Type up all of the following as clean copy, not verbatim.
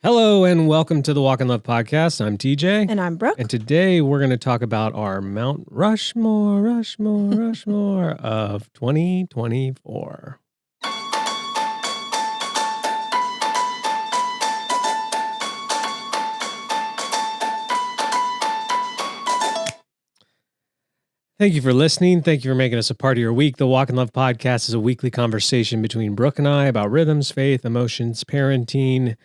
Hello and welcome to the Walk in Love podcast. I'm TJ. And I'm Brooke. And today we're going to talk about our Mount Rushmore of 2024. Thank you for listening. Thank you for making us a part of your week. The Walk in Love podcast is a weekly conversation between Brooke and I about rhythms, faith, emotions, parenting,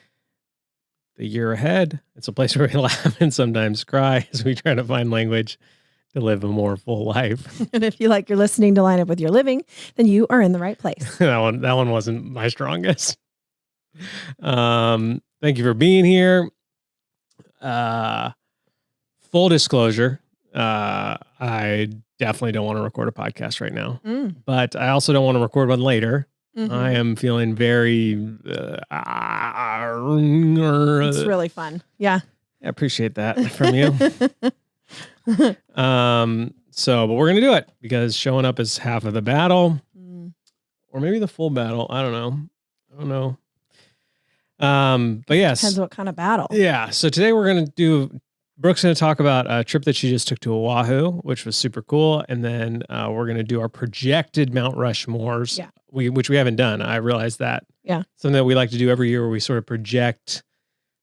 the year ahead. It's a place where we laugh and sometimes cry as we try to find language to live a more full life. And if you like your listening to line up with your living, then you are in the right place. that one wasn't my strongest. Thank you for being here. Full disclosure, I definitely don't want to record a podcast right now, but I also don't want to record one later. Mm-hmm. I am feeling very... it's really fun. Yeah. I appreciate that from you. But we're going to do it because showing up is half of the battle or maybe the full battle. I don't know. But yes. Depends what kind of battle. Yeah. So today we're going to do... Brooke's going to talk about a trip that she just took to Oahu, which was super cool. And then we're going to do our projected Mount Rushmores, which we haven't done. I realized that. Yeah. Something that we like to do every year where we sort of project.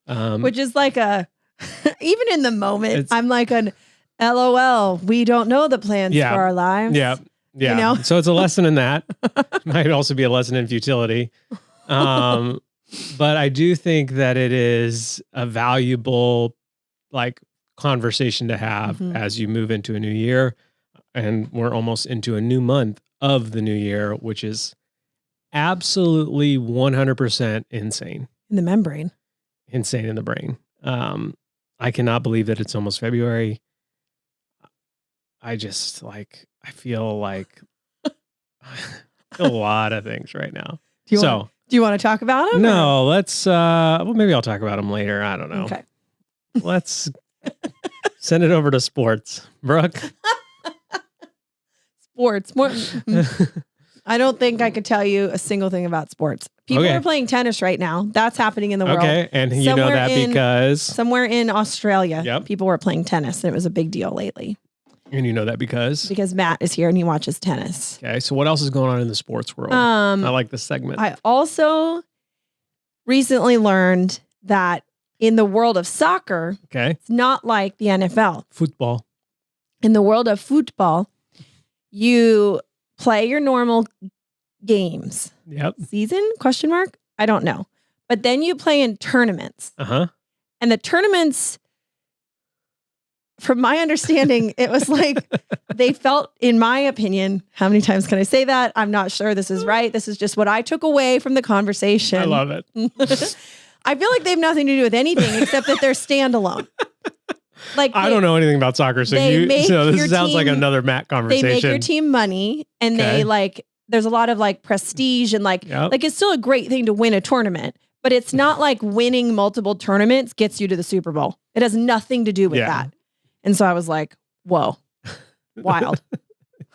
Which is like even in the moment, I'm like an LOL. We don't know the plans for our lives. Yeah. Yeah. You know? So it's a lesson in that. Might also be a lesson in futility. But I do think that it is a valuable conversation to have as you move into a new year, and we're almost into a new month of the new year, which is absolutely 100% insane in the membrane, insane in the brain. I cannot believe that it's almost February. I just I feel like a lot of things right now. Do you want to talk about them? No, let's maybe I'll talk about them later. I don't know. Okay. Let's send it over to sports. Brooke. Sports. I don't think I could tell you a single thing about sports. People are playing tennis right now. That's happening in the world. Okay, and you know that because... Somewhere in Australia, people were playing tennis, and it was a big deal lately. And you know that because? Because Matt is here and he watches tennis. Okay, so what else is going on in the sports world? I like this segment. I also recently learned that in the world of soccer, it's not like the NFL. Football. In the world of football, you play your normal games. Yep. Season? Question mark? I don't know. But then you play in tournaments. Uh-huh. And the tournaments, from my understanding, it was like they felt, in my opinion, how many times can I say that? I'm not sure this is right. This is just what I took away from the conversation. I love it. I feel like they have nothing to do with anything except that they're standalone. I don't know anything about soccer, so this sounds like another Matt conversation. They make your team money, and they there's a lot of prestige and it's still a great thing to win a tournament, but it's not like winning multiple tournaments gets you to the Super Bowl. It has nothing to do with that. And so I was like, whoa, wild.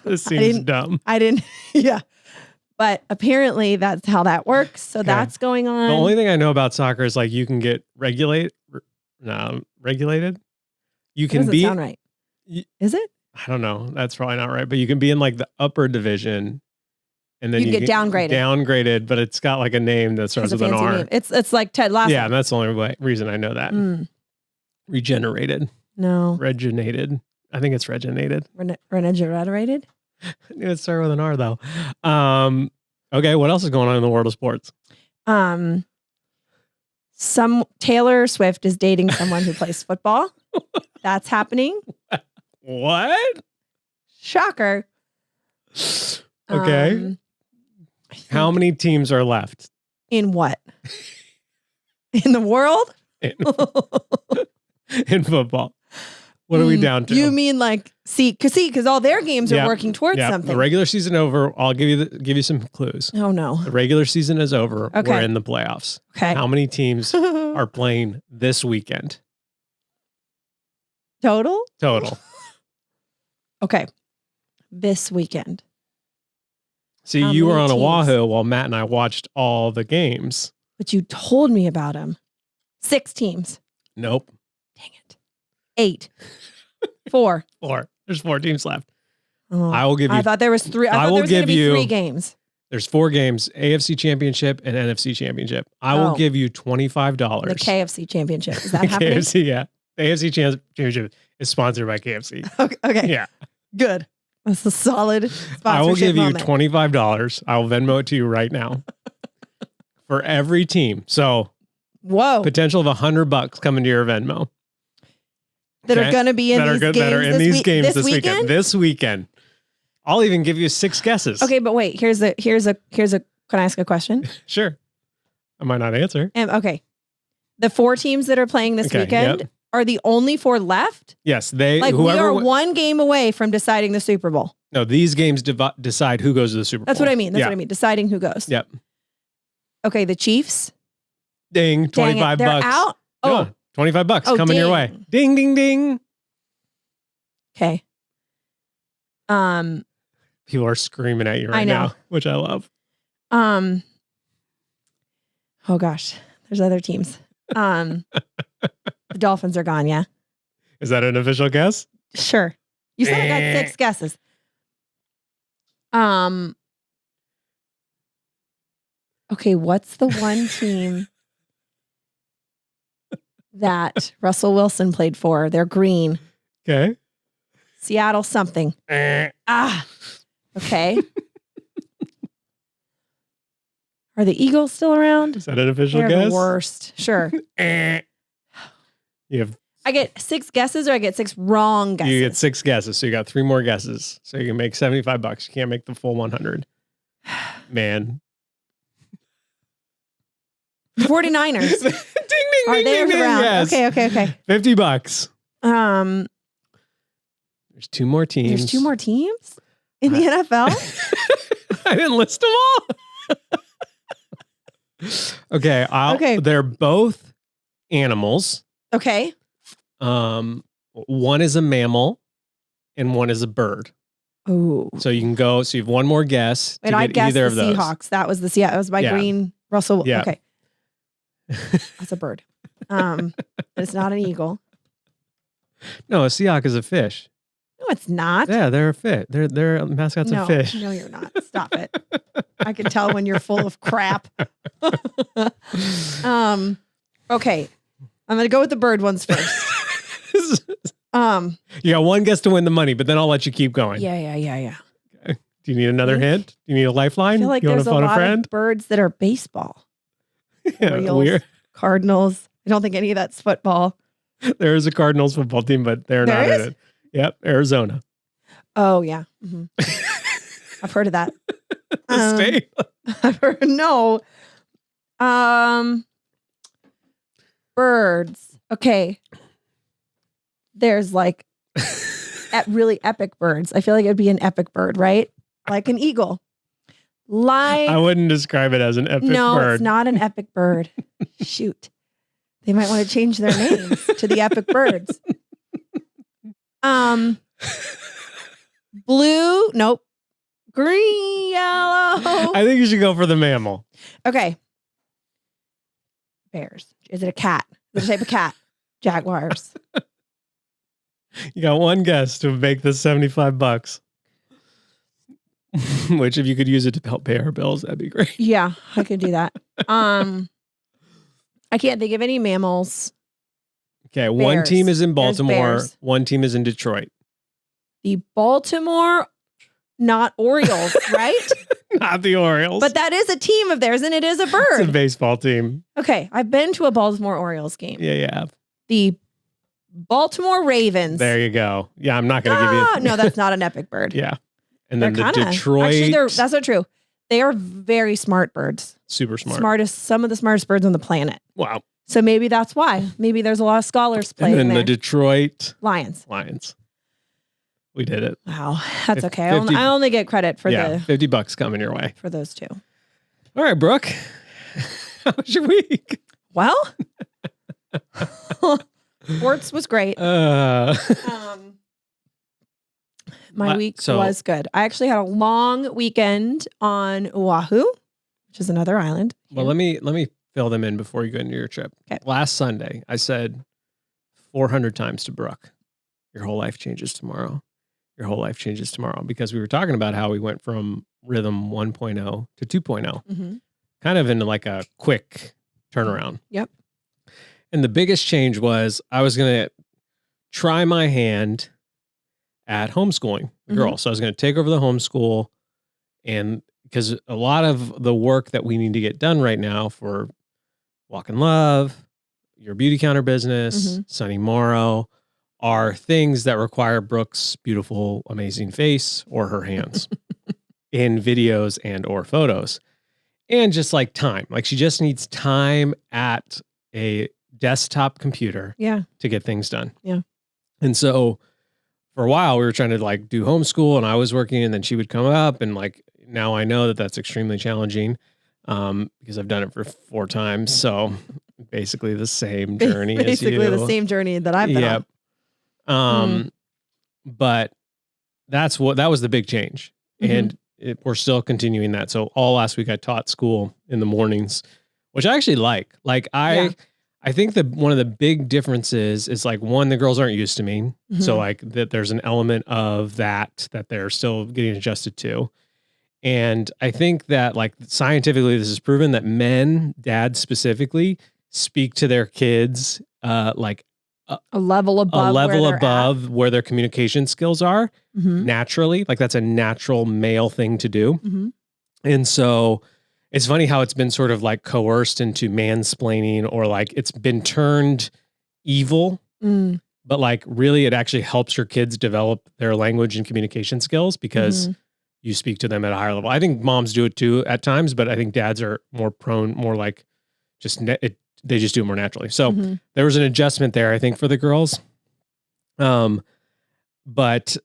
This seems dumb. I didn't. Yeah. But apparently that's how that works. So that's going on. The only thing I know about soccer is you can get regulated. You can be. Sound right? Is it? I don't know. That's probably not right. But you can be in the upper division, and then you get downgraded. Downgraded, but it's got a name that starts with an R. Name. It's like Ted Lasso. Yeah, and that's the only reason I know that. Regenerated. No. Reginated. I think it's reginated. Regenerated. I knew it started with an R though. Okay, what else is going on in the world of sports? Taylor Swift is dating someone who plays football. That's happening. What? Shocker. Okay. How many teams are left? In what? In the world? In football. What are we down to? You mean because all their games are working towards something. The regular season over. I'll give you some clues. Oh no. The regular season is over. Okay. We're in the playoffs. Okay. How many teams are playing this weekend? Total. Okay. This weekend. See, you were on Oahu while Matt and I watched all the games. But you told me about them. 6 teams. Nope. Dang it. 8. 4. 4. There's 4 teams left. Oh, I will give you. I thought there was 3. I thought there was going to be 3 games. There's 4 games: AFC Championship and NFC Championship. I will give you $25. The KFC Championship. Is that happening? KFC, yeah. The AFC Championship is sponsored by KFC. Okay. Yeah. Good. That's a solid sponsorship I will give moment. you $25. I will Venmo it to you right now for every team. So, whoa, potential of $100 coming to your Venmo that are going to be in these games. That are in these games this weekend. This weekend. I'll even give you 6 guesses. Okay, but wait. Here's a. Can I ask a question? Sure. I might not answer. Okay. The 4 teams that are playing this weekend are the only 4 left. Yes, we are 1 game away from deciding the Super Bowl. No, these games decide who goes to the Super Bowl. That's what I mean. That's what I mean. Deciding who goes. Yep. Okay, the Chiefs. Ding, $25. They're out. Oh, no, $25 coming your way. Ding, ding, ding. Okay. People are screaming at you right now, which I love. Oh gosh, there's other teams. The Dolphins are gone. Yeah. Is that an official guess? Sure. You said I got 6 guesses. Okay, what's the one team that Russell Wilson played for? They're green. Okay. Seattle something. Okay. Are the Eagles still around? Is that an official They're guess? The worst. Sure. You have. I get 6 guesses, or I get 6 wrong guesses. You get 6 guesses, so you got 3 more guesses. So you can make $75. You can't make the full 100. Man. 49ers. Ding, ding, Are they around? Yes. Okay. $50. There's 2 more teams. There's 2 more teams in the NFL? I didn't list them all. Okay. They're both animals. Okay. One is a mammal and one is a bird. Oh. So you can go. So you have one more guess. Wait, I guessed the Seahawks. That was the Seahawks. That was my green Russell. Yeah. Okay. That's a bird. It's not an eagle. No, a Seahawk is a fish. No, it's not. Yeah, they're a fish. They're mascots of fish. No, you're not. Stop it. I can tell when you're full of crap. Okay. I'm going to go with the bird ones first. You got 1 guess to win the money, but then I'll let you keep going. Yeah. Okay. Do you need another hint? Do you need a lifeline? I feel like you there's want to phone a lot a friend? of birds that are baseball. Yeah, Orioles, weird. Cardinals. I don't think any of that's football. There is a Cardinals football team, but they're not in it. Yep, Arizona. Oh, yeah. Mm-hmm. I've heard of that. State. I've heard, no. Birds. Okay. There's like really epic birds. I feel like it'd be an epic bird, right? Like an eagle. I wouldn't describe it as an epic bird. No, it's not an epic bird. Shoot. They might want to change their names to the epic birds. Blue. Nope. Green, yellow. I think you should go for the mammal. Okay. Bears. Is it a cat? Is it a type of cat? Jaguars. You got 1 guess to make this $75. Which, if you could use it to help pay our bills, that'd be great. Yeah, I could do that. I can't think of any mammals. Okay, Bears. 1 team is in Baltimore. 1 team is in Detroit. The Baltimore, not Orioles, right? Not the Orioles. But that is a team of theirs, and it is a bird. It's a baseball team. Okay, I've been to a Baltimore Orioles game. Yeah, you have. The Baltimore Ravens. There you go. Yeah, I'm not going to give you... No, that's not an epic bird. Yeah. And then the Detroit... Actually, that's not true. They are very smart birds. Super smart. Some of the smartest birds on the planet. Wow. So maybe that's why. Maybe there's a lot of scholars playing there. And then the Detroit... Lions. We did it. Wow. That's okay. I only get credit for the... $50 coming your way. For those 2. All right, Brooke. How was your week? Well... Sports was great. My week was good. I actually had a long weekend on Oahu, which is another island. Well, let me fill them in before you go into your trip. Okay. Last Sunday, I said 400 times to Brooke, your whole life changes tomorrow. Your whole life changes tomorrow. Because we were talking about how we went from rhythm 1.0 to 2.0, kind of into like a quick turnaround. Yep. And the biggest change was I was going to try my hand at homeschooling the girl. So I was going to take over the homeschool, and because a lot of the work that we need to get done right now for Walk in Love, your beauty counter business, Sunny Morrow, are things that require Brooke's beautiful, amazing face or her hands in videos and or photos. And just like time, like she just needs time at a desktop computer to get things done. Yeah. And so for a while we were trying to like do homeschool, and I was working, and then she would come up, and like, now I know that that's extremely challenging because I've done it for 4 times. So basically the same journey as you. Basically the same journey that I've been on. But that was the big change. And we're still continuing that. So all last week I taught school in the mornings, which I actually like. Like I think that one of the big differences is like, one, the girls aren't used to me. So like that there's an element of that they're still getting adjusted to. And I think that like scientifically, this is proven that men, dads specifically, speak to their kids like a level above where their communication skills are naturally. Like that's a natural male thing to do. And so it's funny how it's been sort of like coerced into mansplaining, or like it's been turned evil. But like really it actually helps your kids develop their language and communication skills because you speak to them at a higher level. I think moms do it too at times, but I think dads are more prone, more like just they just do it more naturally. So there was an adjustment there, I think, for the girls. But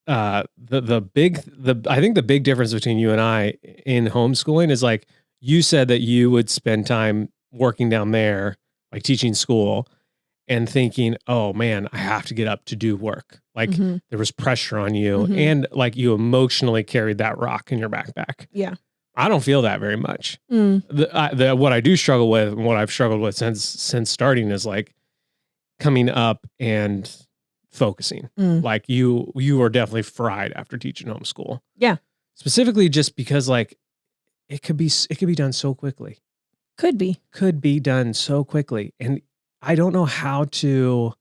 I think the big difference between you and I in homeschooling is like, you said that you would spend time working down there, like teaching school, and thinking, oh man, I have to get up to do work. Like there was pressure on you, and like you emotionally carried that rock in your backpack. Yeah. I don't feel that very much. What I do struggle with, and what I've struggled with since starting, is like coming up and focusing. Like you are definitely fried after teaching homeschool. Yeah. Specifically just because like it could be done so quickly. Could be done so quickly. And I don't know how to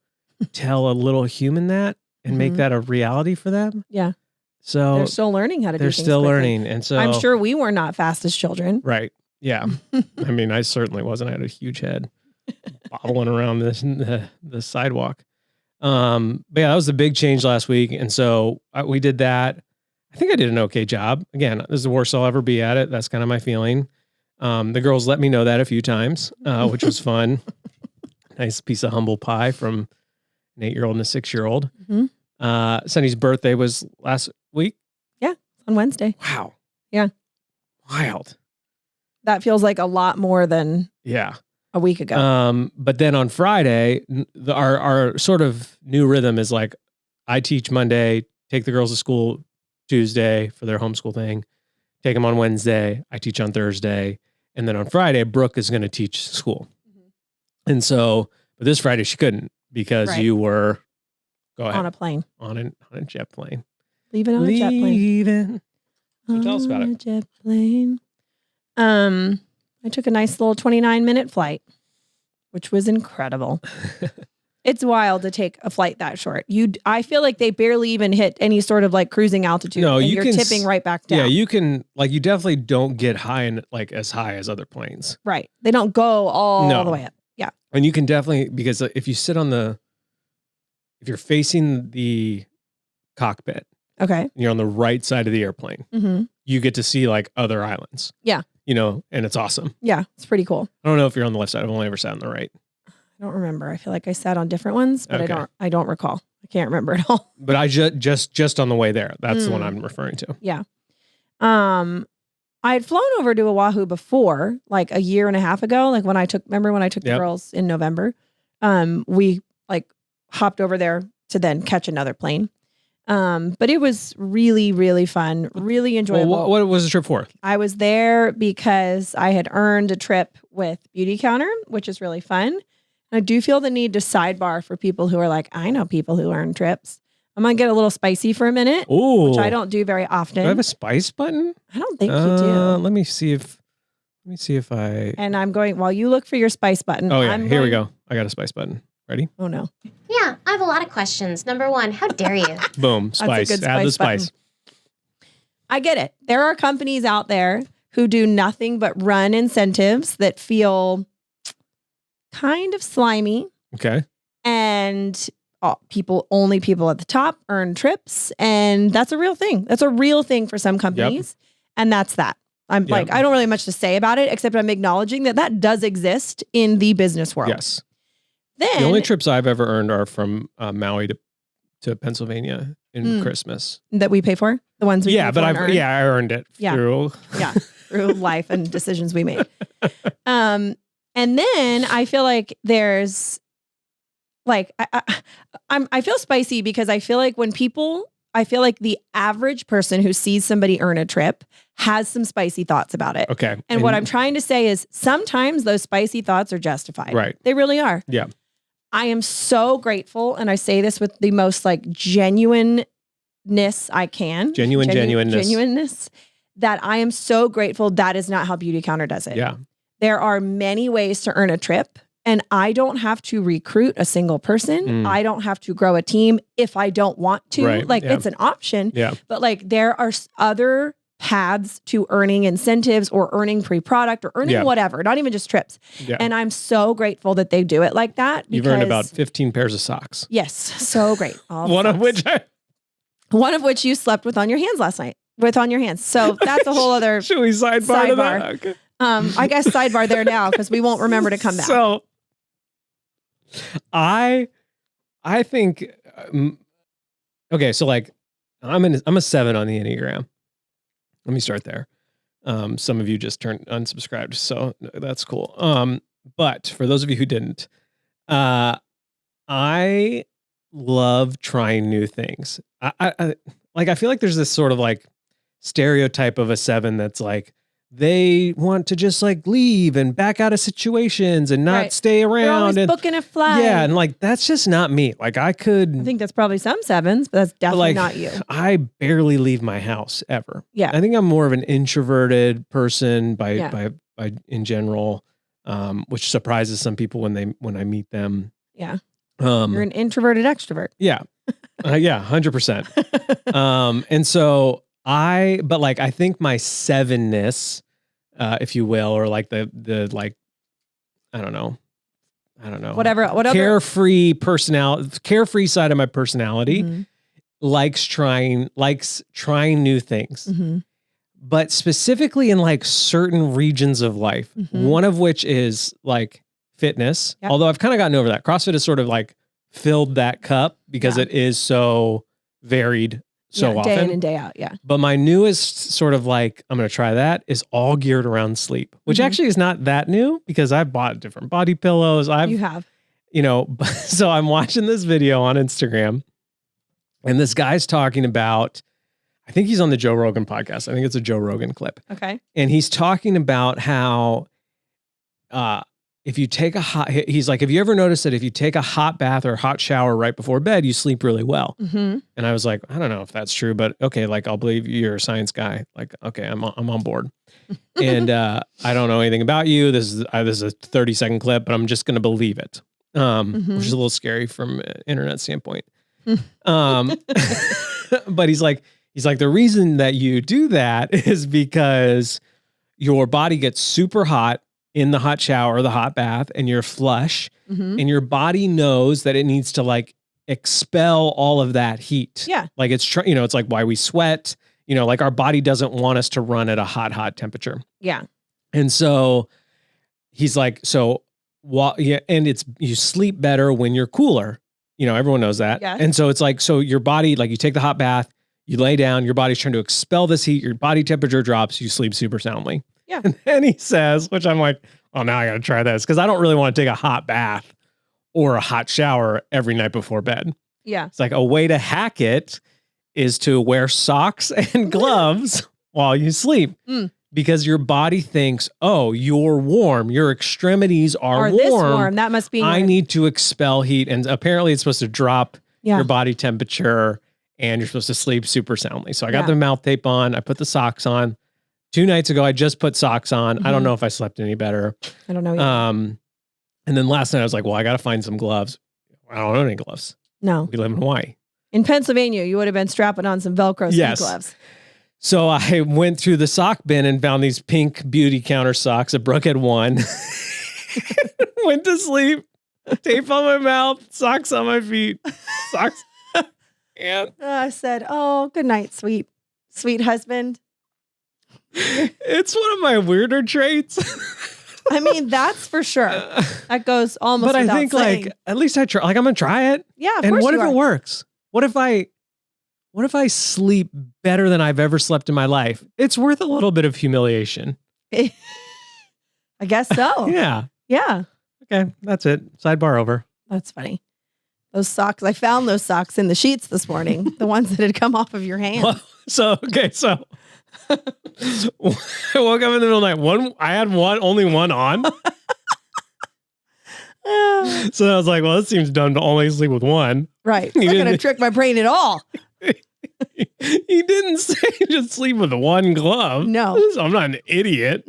tell a little human that and make that a reality for them. Yeah. So they're still learning how to do things. They're still quickly. learning. And so I'm sure we were not fast as children. Right. Yeah. I mean, I certainly wasn't. I had a huge head bobbling around the sidewalk. But yeah, that was the big change last week. And so we did that. I think I did an okay job. Again, this is the worst I'll ever be at it. That's kind of my feeling. The girls let me know that a few times, which was fun. Nice piece of humble pie from an 8-year-old and a 6-year-old. Sunny's birthday was last week. Yeah, on Wednesday. Wow. Yeah. Wild. That feels like a lot more than a week ago. But then on Friday, our sort of new rhythm is like, I teach Monday, take the girls to school Tuesday for their homeschool thing, take them on Wednesday, I teach on Thursday, and then on Friday, Brooke is going to teach school. And so, but this Friday she couldn't because you were on a plane, on a jet plane, leaving on a jet plane. So tell us about it. Jet plane. I took a nice little 29-minute flight, which was incredible. It's wild to take a flight that short. I feel like they barely even hit any sort of like cruising altitude. No, and you're tipping right back down. Yeah, you can you definitely don't get high and like as high as other planes. Right. They don't go all the way up. Yeah. And you can definitely, because if you sit if you're facing the cockpit, okay, and you're on the right side of the airplane, you get to see like other islands. Yeah. And it's awesome. Yeah, it's pretty cool. I don't know if you're on the left side. I've only ever sat on the right. I don't remember. I feel like I sat on different ones, but I don't recall. I can't remember at all. But I just on the way there. That's the one I'm referring to. Yeah. I had flown over to Oahu before, like a year and a half ago. Like when I took the girls in November. We like hopped over there to then catch another plane. But it was really, really fun, really enjoyable. Well, what was the trip for? I was there because I had earned a trip with Beauty Counter, which is really fun. I do feel the need to sidebar for people who are like, I know people who earn trips. I'm going to get a little spicy for a minute, which I don't do very often. Do I have a spice button? I don't think you do. Let me see if I... And I'm going, while you look for your spice button. Oh yeah, here we go. I got a spice button. Ready? Oh no. Yeah, I have a lot of questions. Number one, how dare you? Boom, spice. Add the spice. I get it. There are companies out there who do nothing but run incentives that feel kind of slimy. Okay. And only people at the top earn trips. And that's a real thing. That's a real thing for some companies. Yep. And that's that. I don't really have much to say about it, except I'm acknowledging that does exist in the business world. Yes. Then, the only trips I've ever earned are from Maui to Pennsylvania in Christmas. That we pay for? The ones we pay for I earned it through through life and decisions we made. And then I feel like there's like I feel spicy because I feel like the average person who sees somebody earn a trip has some spicy thoughts about it. Okay. And what I'm trying to say is sometimes those spicy thoughts are justified. Right. They really are. Yeah. I am so grateful, and I say this with the most like genuineness I can. Genuineness. That I am so grateful that is not how Beauty Counter does it. Yeah. There are many ways to earn a trip, and I don't have to recruit a single person. I don't have to grow a team if I don't want to. Right. It's an option. Yeah. But like there are other paths to earning incentives or earning pre-product or earning whatever, not even just trips. Yeah. And I'm so grateful that they do it like that. You've earned about 15 pairs of socks. Yes. So great. One of which you slept with on your hands last night. So that's a whole other Should we sidebar to that? Okay. I guess sidebar there now because we won't remember to come back. So I think okay, so like I'm a 7 on the Enneagram. Let me start there. Some of you just turned unsubscribed, so that's cool. But for those of you who didn't, I love trying new things. I feel like there's this sort of like stereotype of a 7 that's like they want to just like leave and back out of situations and not stay around. They're always booking a flight. Yeah, and like that's just not me. Like I think that's probably some 7s, but that's definitely not you. I barely leave my house ever. Yeah, I think I'm more of an introverted person by in general, which surprises some people when I meet them. Yeah, you're an introverted extrovert. Yeah, 100%. And so I think my 7-ness, if you will, or like the like, I don't know. Whatever. Carefree side of my personality likes trying new things. But specifically in like certain regions of life, one of which is like fitness. Yep. Although I've kind of gotten over that. CrossFit has sort of like filled that cup because it is so varied so often. Day in and day out, yeah. But my newest sort of like, I'm going to try that, is all geared around sleep, which actually is not that new because I've bought different body pillows. You have. So I'm watching this video on Instagram and this guy's talking about, I think he's on the Joe Rogan podcast. I think it's a Joe Rogan clip. Okay. And he's talking about how if you take he's like, have you ever noticed that if you take a hot bath or a hot shower right before bed, you sleep really well? And I was like, I don't know if that's true, but okay, like I'll believe you're a science guy. Like, okay, I'm on board. And I don't know anything about you. This is a 30-second clip, but I'm just going to believe it, which is a little scary from an internet standpoint. But he's like, the reason that you do that is because your body gets super hot in the hot shower or the hot bath and you're flush and your body knows that it needs to like expel all of that heat. Yeah. Like it's like why we sweat, like our body doesn't want us to run at a hot temperature. Yeah. And so he's like, and you sleep better when you're cooler. Everyone knows that. Yeah. And so it's like, so your body, like you take the hot bath, you lay down, your body's trying to expel this heat, your body temperature drops, you sleep super soundly. Yeah. And then he says, which I'm like, oh, now I got to try this because I don't really want to take a hot bath or a hot shower every night before bed. Yeah. It's like a way to hack it is to wear socks and gloves while you sleep. Because your body thinks, oh, you're warm. Your extremities are warm. This warm. That must be. I need to expel heat. And apparently it's supposed to drop your body temperature and you're supposed to sleep super soundly. So I got the mouth tape on. I put the socks on. 2 nights ago, I just put socks on. I don't know if I slept any better. I don't know either. And then last night I was like, well, I got to find some gloves. I don't own any gloves. No. We live in Hawaii. In Pennsylvania, you would have been strapping on some Velcro ski gloves. So I went through the sock bin and found these pink beauty counter socks that Brooke had won. Went to sleep. Tape on my mouth. Socks on my feet. Socks. And I said, oh, good night, sweet husband. It's one of my weirder traits. I mean, that's for sure. That goes almost without saying. But I think like, at least I try, like I'm going to try it. Yeah, and what if it works? What if I sleep better than I've ever slept in my life? It's worth a little bit of humiliation. I guess so. Yeah. Yeah. Okay. That's it. Sidebar over. That's funny. Those socks. I found those socks in the sheets this morning. The ones that had come off of your hand. Well, so I woke up in the middle of the night. I had only one on. So I was like, well, this seems dumb to only sleep with one. Right. It's not going to trick my brain at all. He didn't say just sleep with one glove. No. So I'm not an idiot.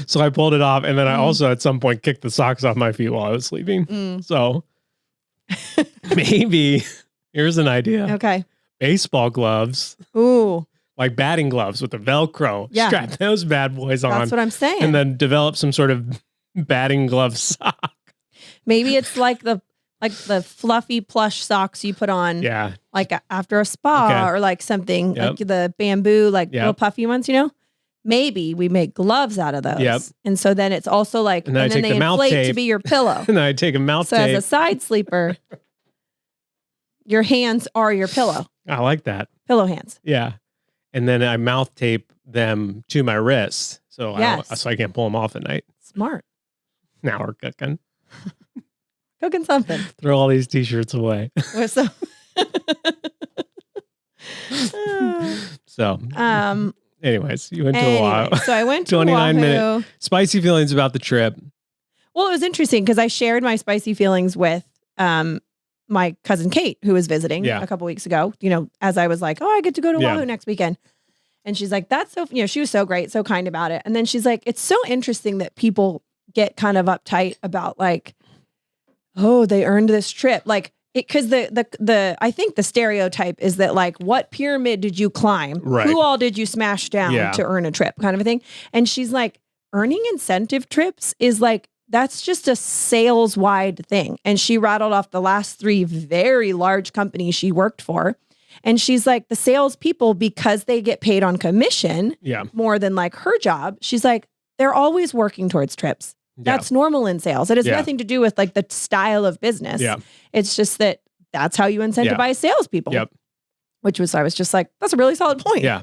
So I pulled it off. And then I also at some point kicked the socks off my feet while I was sleeping. So maybe here's an idea. Okay. Baseball gloves. Ooh. Like batting gloves with the Velcro. Yeah. Strap those bad boys on. That's what I'm saying. And then develop some sort of batting glove sock. Maybe it's like the fluffy plush socks you put on. Yeah. Like after a spa or like something like the bamboo, like little puffy ones, you know? Maybe we make gloves out of those. Yep. And so then it's also like, and then they inflate to be your pillow. And then I take a mouth tape. So as a side sleeper, your hands are your pillow. I like that. Pillow hands. Yeah. And then I mouth tape them to my wrists. So, so I can't pull them off at night. Smart. Now we're cooking. Cooking something. Throw all these t-shirts away. So, anyways, you went to Oahu. So I went to 29-minute spicy feelings about the trip. Well, it was interesting because I shared my spicy feelings with my cousin Kate, who was visiting a couple weeks ago, you know, as I was like, oh, I get to go to Oahu next weekend. And she's like, that's so, you know, she was so great, so kind about it. And then she's like, it's so interesting that people get kind of uptight about like, oh, they earned this trip. Like, because I think the stereotype is that like, what pyramid did you climb? Right. Who all did you smash down to earn a trip kind of a thing? And she's like, earning incentive trips is like, that's just a sales wide thing. And she rattled off the last 3 very large companies she worked for. And she's like, the salespeople, because they get paid on commission more than like her job, she's like, they're always working towards trips. That's normal in sales. It has nothing to do with like the style of business. Yeah. It's just that's how you incentivize salespeople. Yep. I was just like, that's a really solid point. Yeah.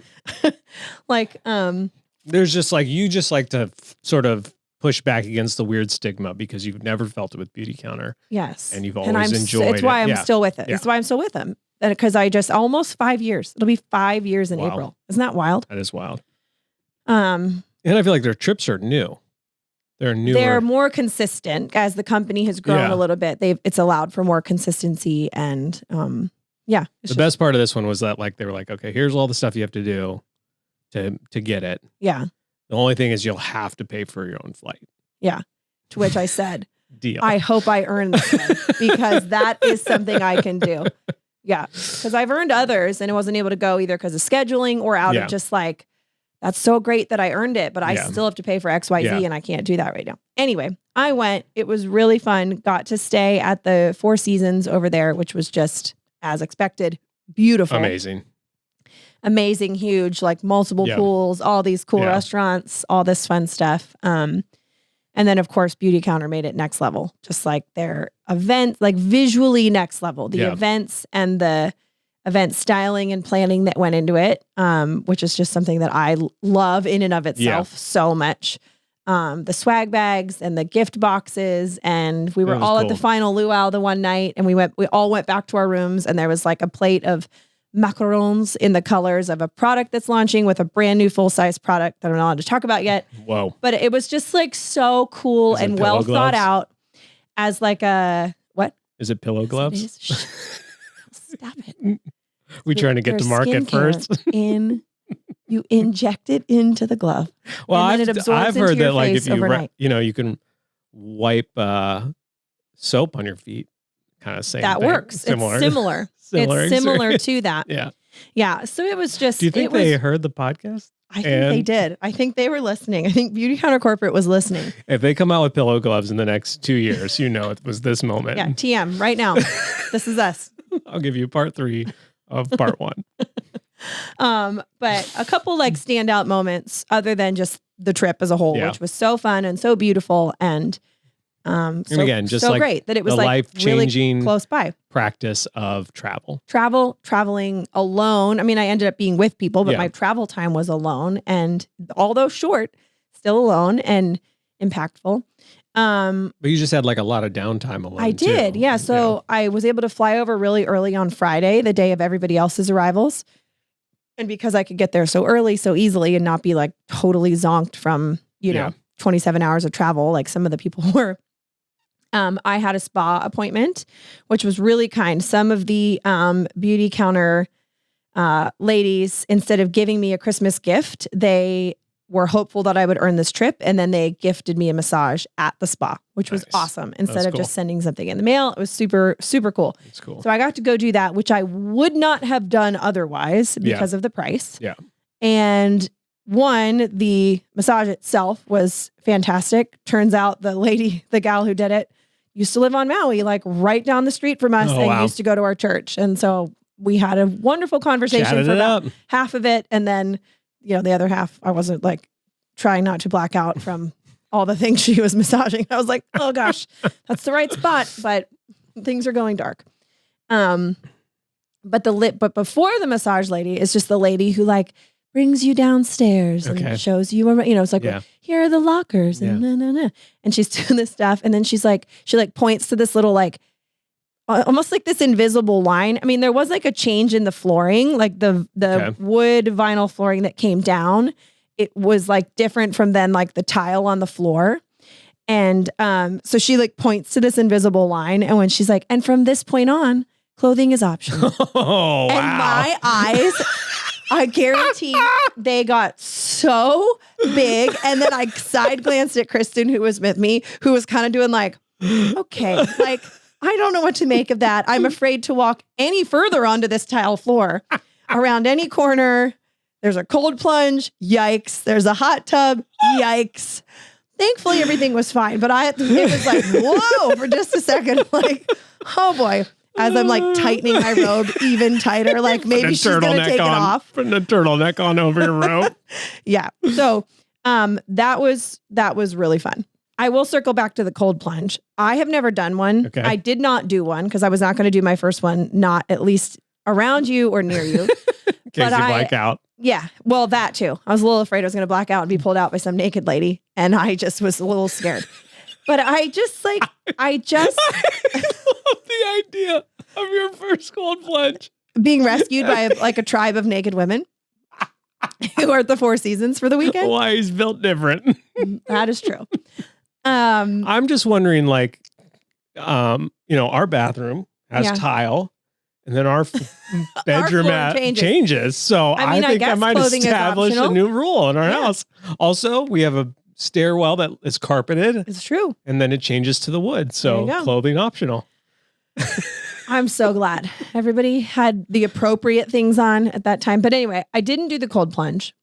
Like, there's just like, you just like to sort of push back against the weird stigma because you've never felt it with Beauty Counter. Yes. And you've always enjoyed it. It's why I'm still with it. It's why I'm still with them. Because I just almost 5 years. It'll be 5 years in April. Isn't that wild? That is wild. And I feel like their trips are new. They're more consistent as the company has grown a little bit. It's allowed for more consistency and the best part of this one was that like they were like, okay, here's all the stuff you have to do to get it. Yeah. The only thing is you'll have to pay for your own flight. Yeah. To which I said, deal. I hope I earn this one because that is something I can do. Yeah. Because I've earned others and I wasn't able to go either because of scheduling or out of just like, that's so great that I earned it, but I still have to pay for XYZ and I can't do that right now. Anyway, I went. It was really fun. Got to stay at the Four Seasons over there, which was just as expected. Beautiful. Amazing, huge, like multiple pools, all these cool restaurants, all this fun stuff. And then of course, Beauty Counter made it next level, just like their event, like visually next level, the events and the event styling and planning that went into it, which is just something that I love in and of itself so much. the swag bags and the gift boxes. And we were all at the final luau the one night, and we all went back to our rooms, and there was like a plate of macarons in the colors of a product that's launching with a brand new full-size product that I'm not allowed to talk about yet. Whoa. But it was just like so cool and well thought out as like a, what? Is it pillow gloves? Stop it. We trying to get to market first. You inject it into the glove. Well, and then I've heard that like if you you can wipe soap on your feet, kind of same. That thing. works. Similar. It's similar. It's similar to that. Yeah. Yeah. So it was just. Do you think they heard the podcast? I think they did. I think they were listening. I think Beauty Counter Corporate was listening. If they come out with pillow gloves in the next 2 years, it was this moment. Yeah. TM right now. This is us. I'll give you part 3 of part 1. But a couple like standout moments other than just the trip as a whole, which was so fun and so beautiful and and again, just so like great that it was like life-changing really close by practice of traveling alone. I mean, I ended up being with people, but my travel time was alone, and although short, still alone and impactful. But you just had like a lot of downtime alone. I did. Yeah. So I was able to fly over really early on Friday, the day of everybody else's arrivals. And because I could get there so early, so easily, and not be like totally zonked from, 27 hours of travel, like some of the people were, I had a spa appointment, which was really kind. Some of the beauty counter ladies, instead of giving me a Christmas gift, they were hopeful that I would earn this trip. And then they gifted me a massage at the spa, which was awesome. Instead of just sending something in the mail, it was super, super cool. It's cool. So I got to go do that, which I would not have done otherwise because of the price. Yeah. And the massage itself was fantastic. Turns out the gal who did it used to live on Maui, like right down the street from us, and used to go to our church. And so we had a wonderful conversation for about half of it. And then, the other half, I wasn't like trying not to black out from all the things she was massaging. I was like, oh gosh, that's the right spot, but things are going dark. But before the massage lady is just the lady who like brings you downstairs and shows you around, it's like, here are the lockers and and she's doing this stuff. And then she points to this little, like, almost like this invisible line. I mean, there was like a change in the flooring, like the wood vinyl flooring that came down. It was like different from then like the tile on the floor. And so she like points to this invisible line. And when she's like, and from this point on, clothing is optional. Oh, and my eyes, I guarantee they got so big. And then I side glanced at Kristen, who was with me, who was kind of doing like, okay, like, I don't know what to make of that. I'm afraid to walk any further onto this tile floor. Around any corner, there's a cold plunge. Yikes. There's a hot tub. Yikes. Thankfully, everything was fine. But it was like, whoa, for just a second. Like, oh boy. As I'm like tightening my robe even tighter, like maybe she's going to take it off. Putting a turtleneck on over your robe. Yeah. So that was really fun. I will circle back to the cold plunge. I have never done one. Okay. I did not do one because I was not going to do my first one, not at least around you or near you. In case you black out. Yeah. Well, that too. I was a little afraid I was going to black out and be pulled out by some naked lady. And I just was a little scared. But I love the idea of your first cold plunge. Being rescued by a tribe of naked women who are at the Four Seasons for the weekend. Hawaii's built different. That is true. I'm just wondering, like, our bathroom has tile, and then our bedroom changes. So I think I might establish a new rule in our house. Also, we have a stairwell that is carpeted. It's true. And then it changes to the wood. So clothing optional. I'm so glad everybody had the appropriate things on at that time. But anyway, I didn't do the cold plunge.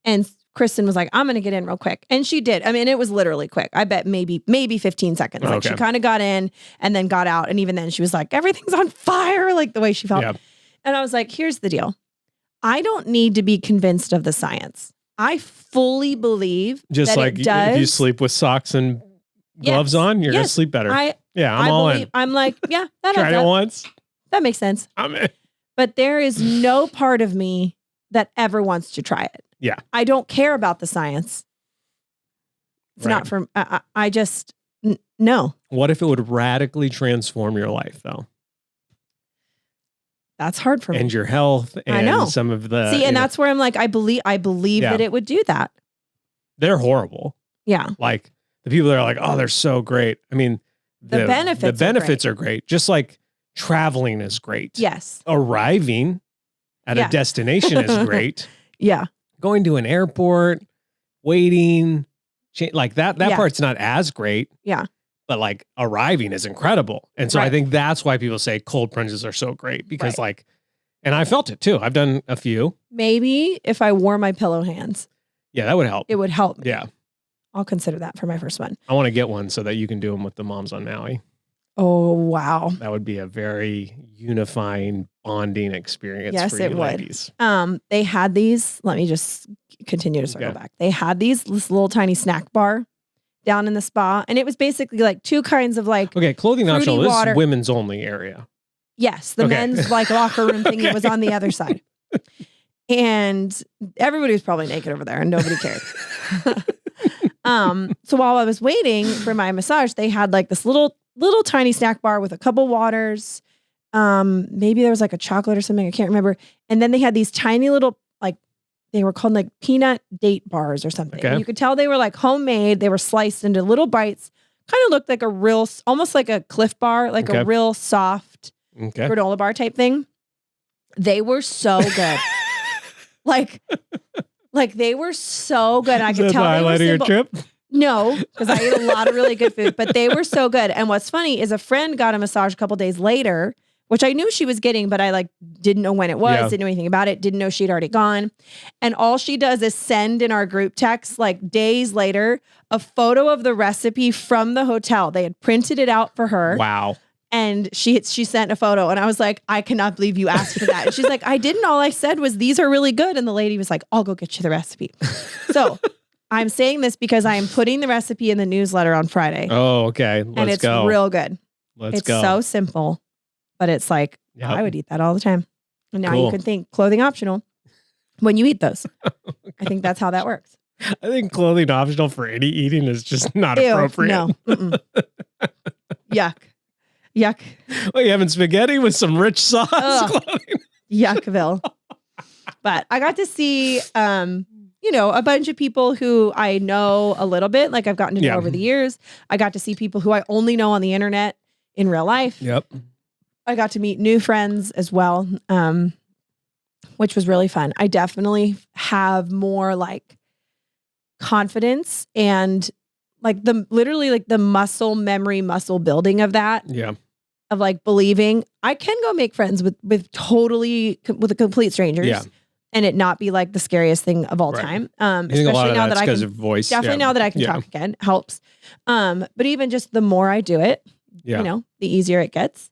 And Kristen was like, I'm going to get in real quick. And she did. I mean, it was literally quick. I bet maybe 15 seconds. Like she kind of got in and then got out. And even then she was like, everything's on fire, like the way she felt. Yep. And I was like, here's the deal. I don't need to be convinced of the science. I fully believe just that like it does. If you sleep with socks and gloves on, you're going to sleep better. I'm all in. I'm like, yeah, that tried it once. That makes sense. I'm in. But there is no part of me that ever wants to try it. Yeah. I don't care about the science. It's not for, I just, no. What if it would radically transform your life though? That's hard for me. And your health and I know. some of the... See, and that's where I'm like, I believe that it would do that. They're horrible. Yeah. Like the people that are like, oh, they're so great. I mean, the benefits are great. Just like traveling is great. Yes. Arriving at a destination is great. Yeah. Going to an airport, waiting, like that part's not as great. Yeah. But like arriving is incredible. And so I think that's why people say cold plunges are so great because like, and I felt it too. I've done a few. Maybe if I wore my pillow hands. Yeah, that would help. It would help. Yeah. I'll consider that for my first one. I want to get one so that you can do them with the moms on Maui. Oh, wow. That would be a very unifying, bonding experience for you ladies. They had these, let me just continue to circle back. They had this little tiny snack bar down in the spa. And it was basically like two kinds of like clothing optional. This is women's only area. Yes. The men's like locker room thing was on the other side. And everybody was probably naked over there and nobody cared. So while I was waiting for my massage, they had like this little tiny snack bar with a couple waters. Maybe there was like a chocolate or something. I can't remember. And then they had these tiny little, like, they were called like peanut date bars or something. Okay. You could tell they were like homemade. They were sliced into little bites. Kind of looked like a real, almost like a Cliff Bar, like a real soft granola bar type thing. They were so good. like they were so good. I could tell the highlight of your trip? No, because I ate a lot of really good food, but they were so good. And what's funny is a friend got a massage a couple days later, which I knew she was getting, but I like didn't know when it was, didn't know anything about it, didn't know she'd already gone. And all she does is send in our group text, like days later, a photo of the recipe from the hotel. They had printed it out for her. Wow. And she sent a photo and I was like, I cannot believe you asked for that. And she's like, I didn't. All I said was, these are really good. And the lady was like, I'll go get you the recipe. So I'm saying this because I am putting the recipe in the newsletter on Friday. Oh, okay. And it's real good. Let's go. It's so simple, but it's like, I would eat that all the time. And now you can think clothing optional when you eat those. I think that's how that works. I think clothing optional for any eating is just not appropriate. No. Yuck. Yuck. Well, you having spaghetti with some rich sauce? Yuckville. But I got to see, a bunch of people who I know a little bit, like I've gotten to know over the years. I got to see people who I only know on the internet in real life. Yep. I got to meet new friends as well, which was really fun. I definitely have more like confidence and like the muscle building of that. Yeah. Of like believing I can go make friends with complete strangers. Yeah. And it not be like the scariest thing of all time. Especially now that I can voice. Definitely now that I can talk again helps. But even just the more I do it, the easier it gets.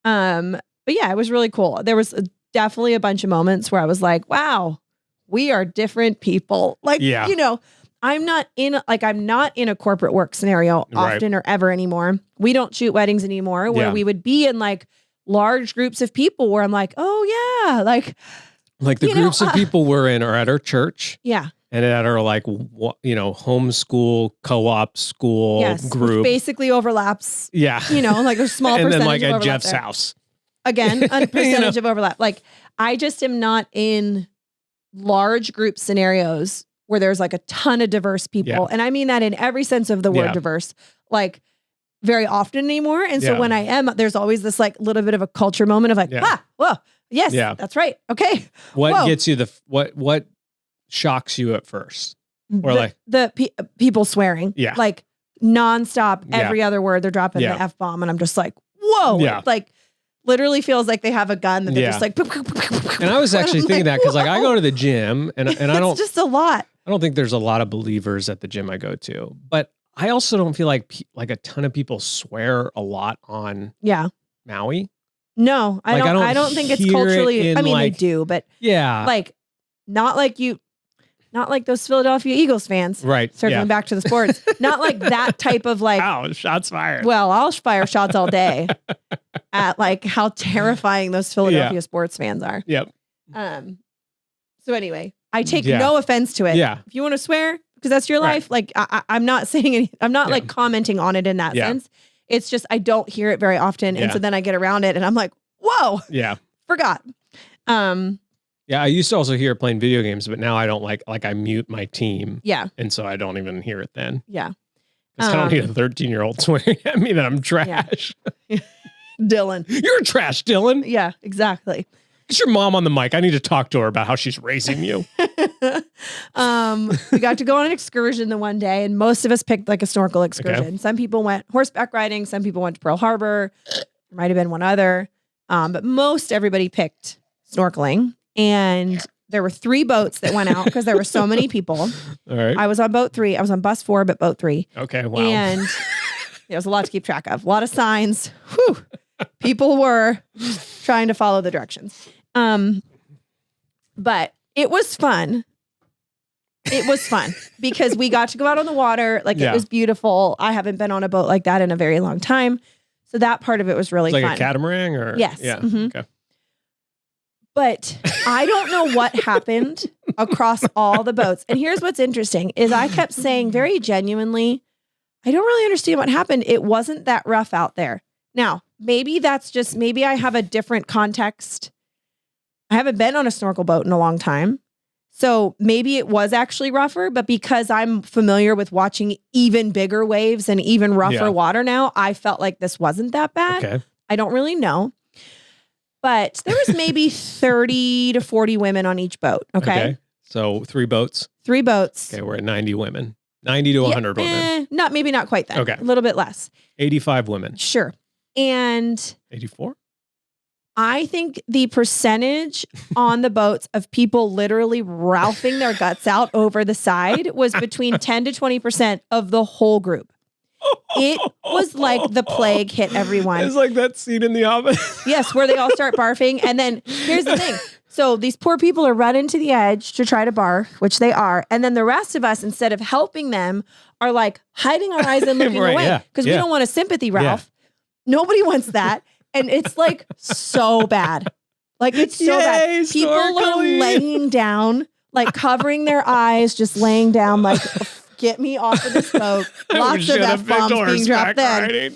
But yeah, it was really cool. There was definitely a bunch of moments where I was like, wow, we are different people. Like, I'm not in a corporate work scenario often or ever anymore. We don't shoot weddings anymore where we would be in like large groups of people where I'm like, oh yeah, like the groups of people we're in are at our church. Yeah. And at our like, homeschool, co-op school group. Which basically overlaps. Yeah. Like there's small and percentage then like of at overlap Jeff's there. house. Again, a percentage of overlap. Like I just am not in large group scenarios where there's like a ton of diverse people. Yeah. And I mean that in every sense of the word diverse, like very often anymore. And so when I am, there's always this like little bit of a culture moment of like, whoa, yes, that's right. Okay. What gets you what shocks you at first? Or people swearing, like nonstop, every other word they're dropping the F-bomb. And I'm just like, whoa, like literally feels like they have a gun that they're just like, and I was actually thinking that because like I go to the gym and I don't, it's just a lot. I don't think there's a lot of believers at the gym I go to, but I also don't feel like a ton of people swear a lot on Maui. No, I don't think it's culturally. I mean, they do, but like not like those Philadelphia Eagles fans. Right. Circling back to the sports. Not like that type of like. Wow, shots fired. Well, I'll fire shots all day at like how terrifying those Philadelphia sports fans are. Yep. So anyway, I take no offense to it. Yeah. If you want to swear, because that's your life. Like I'm not saying any, I'm not like commenting on it in that sense. It's just, I don't hear it very often. And so then I get around it and I'm like, whoa, forgot. Yeah, I used to also hear it playing video games, but now I don't like I mute my team. Yeah. And so I don't even hear it then. Yeah. Because I don't need a 13-year-old swearing at me that I'm trash. Yeah. Dylan. You're trash, Dylan. Yeah, exactly. Get your mom on the mic. I need to talk to her about how she's raising you. We got to go on an excursion the one day, and most of us picked like a snorkel excursion. Okay. Some people went horseback riding. Some people went to Pearl Harbor. There might have been one other. But most everybody picked snorkeling. And there were 3 boats that went out because there were so many people. All right. I was on boat 3. I was on bus 4, but boat 3. Okay. Wow. And it was a lot to keep track of. A lot of signs. Whew. People were trying to follow the directions. But it was fun. It was fun because we got to go out on the water. Like it was beautiful. I haven't been on a boat like that in a very long time. So that part of it was really fun. Like a catamaran or? Yes. Yeah. Mm-hmm. Okay. But I don't know what happened across all the boats. And here's what's interesting is I kept saying very genuinely, I don't really understand what happened. It wasn't that rough out there. Now, maybe that's just, maybe I have a different context. I haven't been on a snorkel boat in a long time. So maybe it was actually rougher, but because I'm familiar with watching even bigger waves and even rougher water now, I felt like this wasn't that bad. Okay. I don't really know. But there was maybe 30 to 40 women on each boat. Okay. So 3 boats. 3 boats. Okay. We're at 90 women. 90 to 100 women. Maybe not quite that. Okay. A little bit less. 85 women. Sure. And 84? I think the percentage on the boats of people literally ralphing their guts out over the side was between 10 to 20% of the whole group. It was like the plague hit everyone. It's like that scene in The Office. Yes, where they all start barfing. And then here's the thing. So these poor people are running to the edge to try to barf, which they are. And then the rest of us, instead of helping them, are like hiding our eyes and looking away because we don't want a sympathy ralph. Nobody wants that. And it's like so bad. Like it's so bad. People are laying down, like covering their eyes, just laying down like... Get me off of this boat. Lots of F-bombs being dropped then.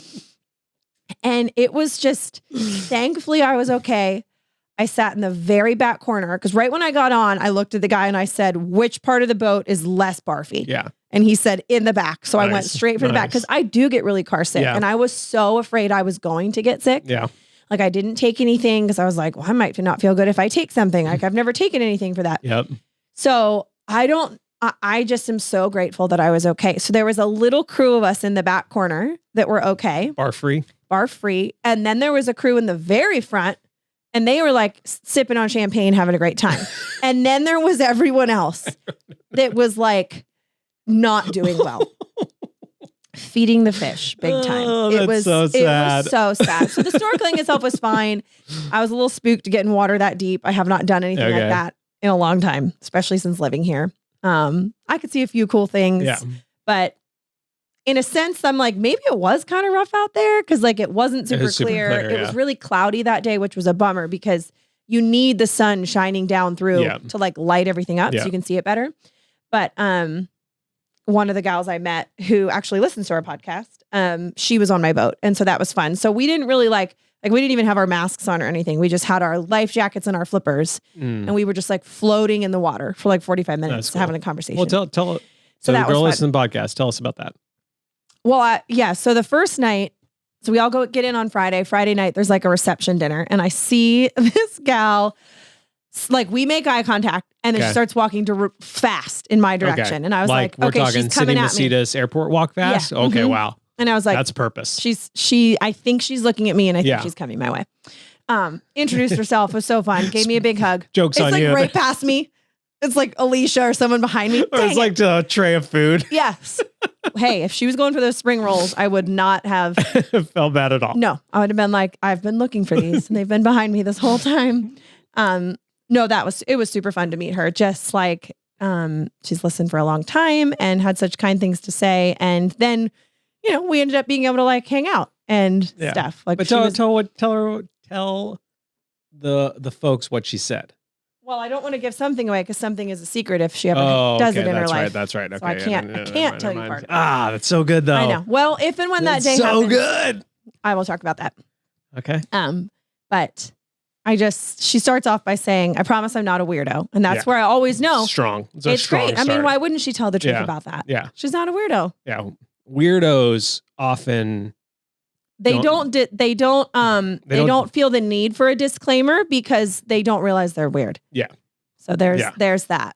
And it was just, thankfully I was okay. I sat in the very back corner because right when I got on, I looked at the guy and I said, which part of the boat is less barfy? Yeah. And he said, in the back. So I went straight for the back because I do get really car sick. And I was so afraid I was going to get sick. Yeah. Like I didn't take anything because I was like, well, I might not feel good if I take something. Like I've never taken anything for that. Yep. So I just am so grateful that I was okay. So there was a little crew of us in the back corner that were okay. Bar free. And then there was a crew in the very front and they were like sipping on champagne, having a great time. And then there was everyone else that was like not doing well. Feeding the fish big time. It was so sad. It was so sad. So the snorkeling itself was fine. I was a little spooked getting water that deep. I have not done anything like that in a long time, especially since living here. I could see a few cool things, but in a sense, I'm like, maybe it was kind of rough out there because like it wasn't super clear. It was really cloudy that day, which was a bummer because you need the sun shining down through to like light everything up so you can see it better. But one of the gals I met who actually listens to our podcast, she was on my boat. And so that was fun. So we didn't really like we didn't even have our masks on or anything. We just had our life jackets and our flippers. And we were just like floating in the water for like 45 minutes having a conversation. Well, tell so the girl listening to the podcast, tell us about that. Well, so the first night, so we all get in on Friday night, there's like a reception dinner and I see this gal, like we make eye contact and then she starts walking fast in my direction. And I was like okay, she's coming at me. City airport walk fast? Yeah. Okay, wow. And I was like, that's purpose. I think she's looking at me and I think she's coming my way. Introduced herself, was so fun. Gave me a big hug. Joke's on you. It's like right past me. It's like Alicia or someone behind me. Or it's like a tray of food. Yes. Hey, if she was going for those spring rolls, I would not have felt bad at all. No, I would have been like, I've been looking for these and they've been behind me this whole time. No, it was super fun to meet her. Just like, she's listened for a long time and had such kind things to say. And then, we ended up being able to like hang out and stuff. Like, but tell the folks what she said. Well, I don't want to give something away because something is a secret if she ever does it in her life. That's right. Okay. So I can't tell you part of it. That's so good though. I know. Well, if and when that day so happens, good. I will talk about that. Okay. But she starts off by saying, I promise I'm not a weirdo. And that's where I always know. Strong. It's great. I mean, why wouldn't she tell the truth about that? Yeah. She's not a weirdo. Yeah. Weirdos often they don't feel the need for a disclaimer because they don't realize they're weird. Yeah. So there's that.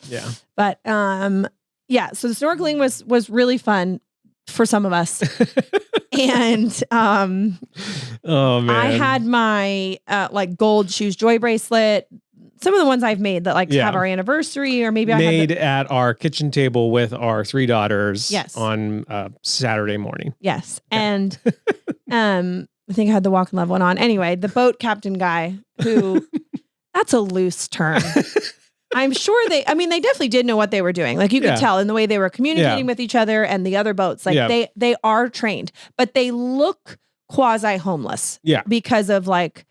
Yeah. But so the snorkeling was really fun for some of us. And oh man, I had my like gold shoes joy bracelet. Some of the ones I've made that like have our anniversary, or maybe made at our kitchen table with our 3 daughters. Yes. On Saturday morning. Yes, and I think I had the walk and love one on. Anyway, the boat captain guy who that's a loose term. I'm sure they definitely did know what they were doing. Like you could tell in the way they were communicating with each other and the other boats. Like they are trained, but they look quasi homeless. Yeah. Because of like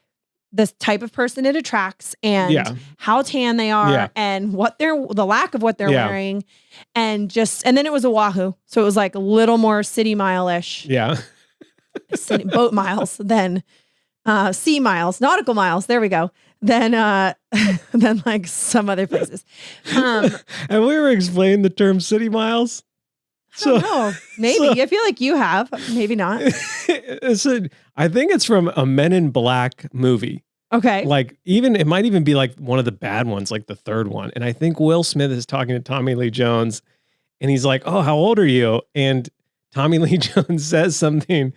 the type of person it attracts and how tan they are and the lack of what they're wearing. And then it was Oahu. So it was like a little more city mile-ish. Yeah. Boat miles than sea miles, nautical miles. There we go. Than like some other places. And we were explaining the term city miles. So maybe I feel like you have, maybe not. I think it's from a Men in Black movie. Okay. Like it might even be like one of the bad ones, like the third one. And I think Will Smith is talking to Tommy Lee Jones and he's like, "Oh, how old are you?" And Tommy Lee Jones says something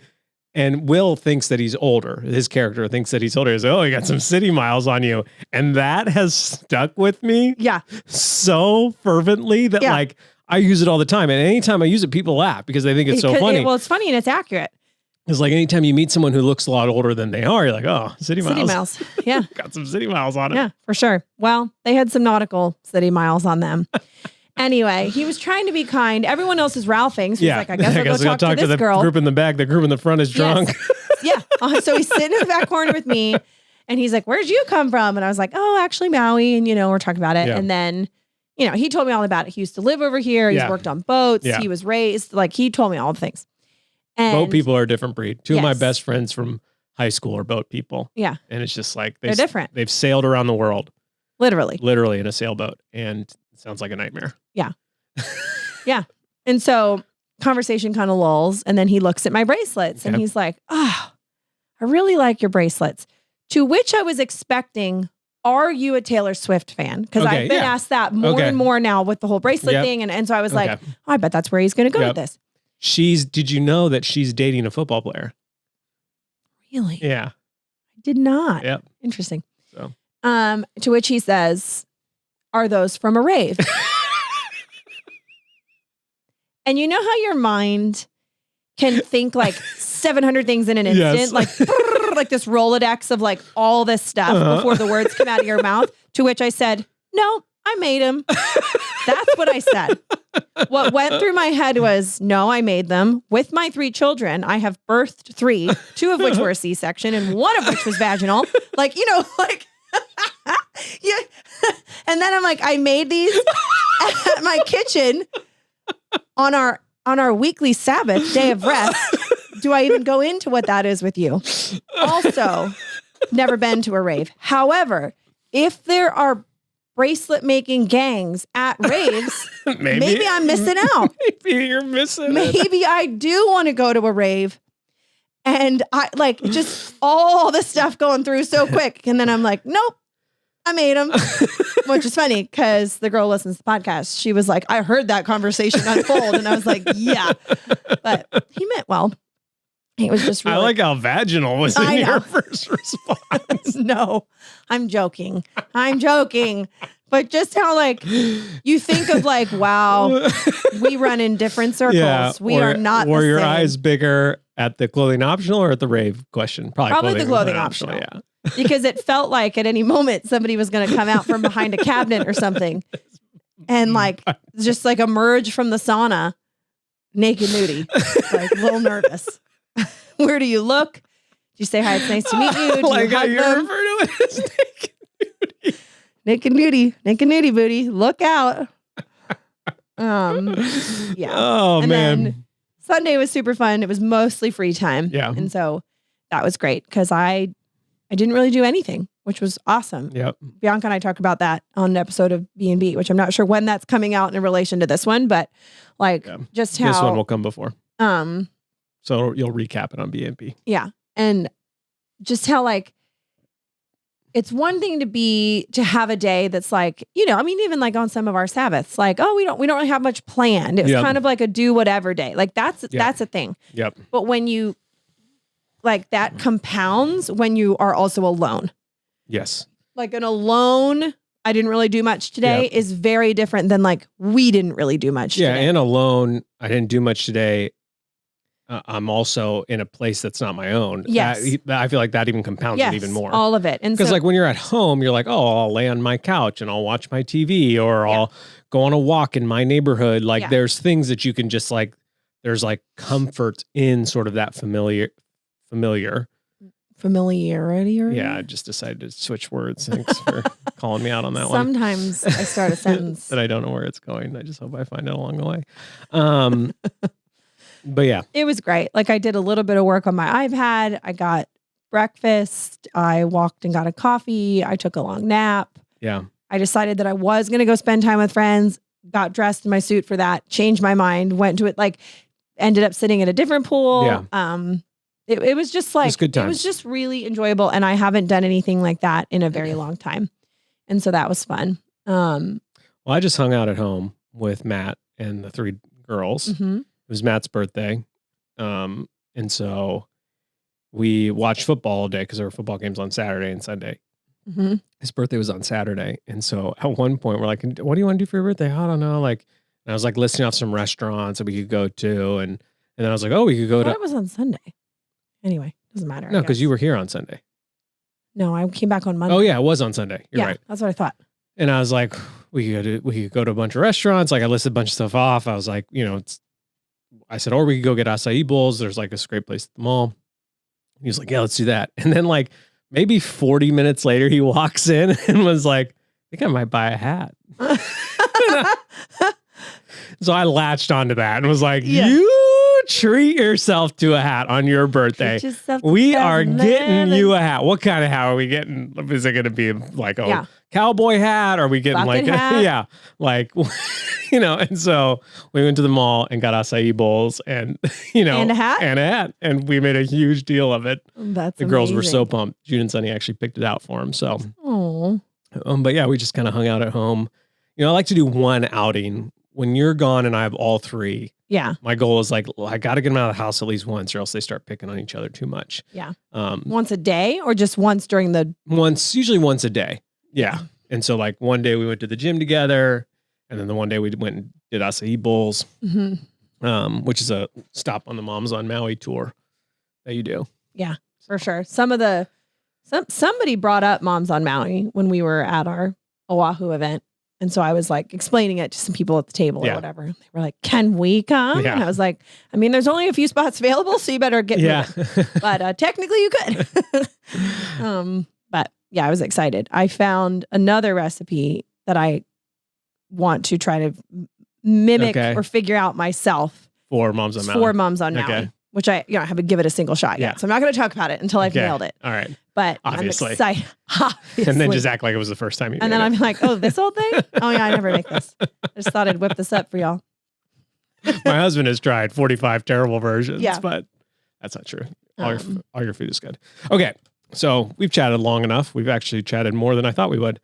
and Will thinks that he's older. His character thinks that he's older. He's like, "Oh, you got some city miles on you." And that has stuck with me so fervently that like I use it all the time. And anytime I use it, people laugh because they think it's so funny. Well, it's funny and it's accurate. It's like anytime you meet someone who looks a lot older than they are, you're like, "Oh, city miles." City miles. Yeah. Got some city miles on it. Yeah, for sure. Well, they had some nautical city miles on them. Anyway, he was trying to be kind. Everyone else is ralphing. So he's like, I guess I'll go talk to this girl. Group in the back. The group in the front is drunk. Yes. Yeah. So he's sitting in the back corner with me and he's like, "Where'd you come from?" And I was like, "Oh, actually Maui." And, we're talking about it. Yeah. And then, he told me all about it. He used to live over here. He's worked on boats. Yeah. He was raised. Like he told me all the things. And boat people are a different breed. Two of my best friends from high school are boat people. Yeah. And it's just like, they're different. They've sailed around the world. Literally in a sailboat. And it sounds like a nightmare. Yeah. Yeah. And so conversation kind of lulls. And then he looks at my bracelets and he's like, "Oh, I really like your bracelets." To which I was expecting, "Are you a Taylor Swift fan?" Because I've been asked that more and more now with the whole bracelet thing. And so I was like, "Oh, I bet that's where he's going to go with this." Did you know that she's dating a football player? Really? Yeah. I did not. Yep. Interesting. So, to which he says, "Are those from a rave?" And you know how your mind can think like 700 things in an instant? Like, like this Rolodex of like all this stuff before the words come out of your mouth? To which I said, "No, I made them." That's what I said. What went through my head was, no, I made them with my 3 children. I have birthed 3, 2 of which were a C-section and 1 of which was vaginal. Like, yeah. And then I'm like, I made these at my kitchen on our weekly Sabbath day of rest. Do I even go into what that is with you? Also, never been to a rave. However, if there are bracelet making gangs at raves, maybe I'm missing out. Maybe you're missing Maybe I do want to go to a rave. And I like just all the stuff going through so quick. And then I'm like, "Nope, I made them." Which is funny because the girl listens to the podcast. She was like, "I heard that conversation unfold." And I was like, "Yeah." But he meant well. It was just really... I like how vaginal was in your first response. No, I'm joking. But just how like you think of like, wow, we run in different circles. Yeah, we are not Were the your same. eyes bigger at the clothing optional or at the rave question? Probably the clothing optional. Yeah. Because it felt like at any moment somebody was going to come out from behind a cabinet or something and like just like emerge from the sauna naked nudie. Like a little nervous. Where do you look? Do you say hi? It's nice to meet you. Do like you how hug you them? refer to it as naked nudie. naked nudie booty. Look out. Yeah. Oh, and man. Then Sunday was super fun. It was mostly free time. Yeah. And so that was great because I didn't really do anything, which was awesome. Yep. Bianca and I talked about that on an episode of B&B, which I'm not sure when that's coming out in relation to this one, but just how this one will come before. So you'll recap it on B&B. Yeah. And just how it's one thing to have a day that's even on some of our Sabbaths, we don't really have much planned. It was kind of like a do whatever day. That's a thing. Yep. But when you that compounds when you are also alone. Yes. An alone, I didn't really do much today is very different than we didn't really do much today. Yeah. And alone, I didn't do much today. I'm also in a place that's not my own. Yes. I feel like that even compounds it even more. All of it. And because when you're at home, you're like, oh, I'll lay on my couch and I'll watch my TV or I'll go on a walk in my neighborhood. There's things that you can just there's comfort in sort of that familiarity. Yeah, I just decided to switch words. Thanks for calling me out on that one. Sometimes I start a sentence. That I don't know where it's going. I just hope I find it along the way. But yeah. It was great. I did a little bit of work on my iPad. I got breakfast. I walked and got a coffee. I took a long nap. Yeah. I decided that I was going to go spend time with friends, got dressed in my suit for that, changed my mind, went to it, ended up sitting at a different pool. Yeah. It was just good times. It was just really enjoyable. And I haven't done anything like that in a very long time. And so that was fun. Well, I just hung out at home with Matt and the 3 girls. Mm-hmm. It was Matt's birthday. And so we watched football all day because there were football games on Saturday and Sunday. Mm-hmm. His birthday was on Saturday. And so at one point we're like, what do you want to do for your birthday? I don't know. And I was listing off some restaurants that we could go to. And then I was like, oh, we could go to. It was on Sunday. Anyway, doesn't matter. No, because you were here on Sunday. No, I came back on Monday. Oh, yeah, it was on Sunday. You're right. That's what I thought. And I was like, we could go to a bunch of restaurants. I listed a bunch of stuff off. I was like, I said, or we could go get acai bowls. There's this great place at the mall. He was like, yeah, let's do that. And then maybe 40 minutes later, he walks in and was like, I think I might buy a hat. So I latched onto that and was like, you treat yourself to a hat on your birthday. We are getting you a hat. What kind of hat are we getting? Is it going to be a cowboy hat? Or are we getting hat? And so we went to the mall and got acai bowls and, and a hat. And we made a huge deal of it. That's the girls were so pumped. June and Sunny actually picked it out for them. So, but yeah, we just kind of hung out at home. I like to do one outing when you're gone and I have all 3. Yeah. My goal is I got to get them out of the house at least once or else they start picking on each other too much. Yeah. Once a day or just once during the. Usually once a day. Yeah. And so one day we went to the gym together and then the one day we went and did acai bowls, which is a stop on the Moms on Maui tour that you do. Yeah, for sure. Somebody brought up Moms on Maui when we were at our Oahu event. And so I was explaining it to some people at the table or whatever. They were like, can we come? Yeah. And I was like, there's only a few spots available, so you better get moving. But technically you could. But yeah, I was excited. I found another recipe that I want to try to mimic or figure out myself. For Moms on Maui. Okay. Which I haven't given it a single shot yet. So I'm not going to talk about it until I've nailed it. All right. But obviously. I'm excited. Obviously. And then just act like it was the first time you And made then it. I'm like, oh, this old thing? Oh yeah, I never make this. I just thought I'd whip this up for y'all. My husband has tried 45 terrible versions, but that's not true. All your food is good. Okay. So we've chatted long enough. We've actually chatted more than I thought we would.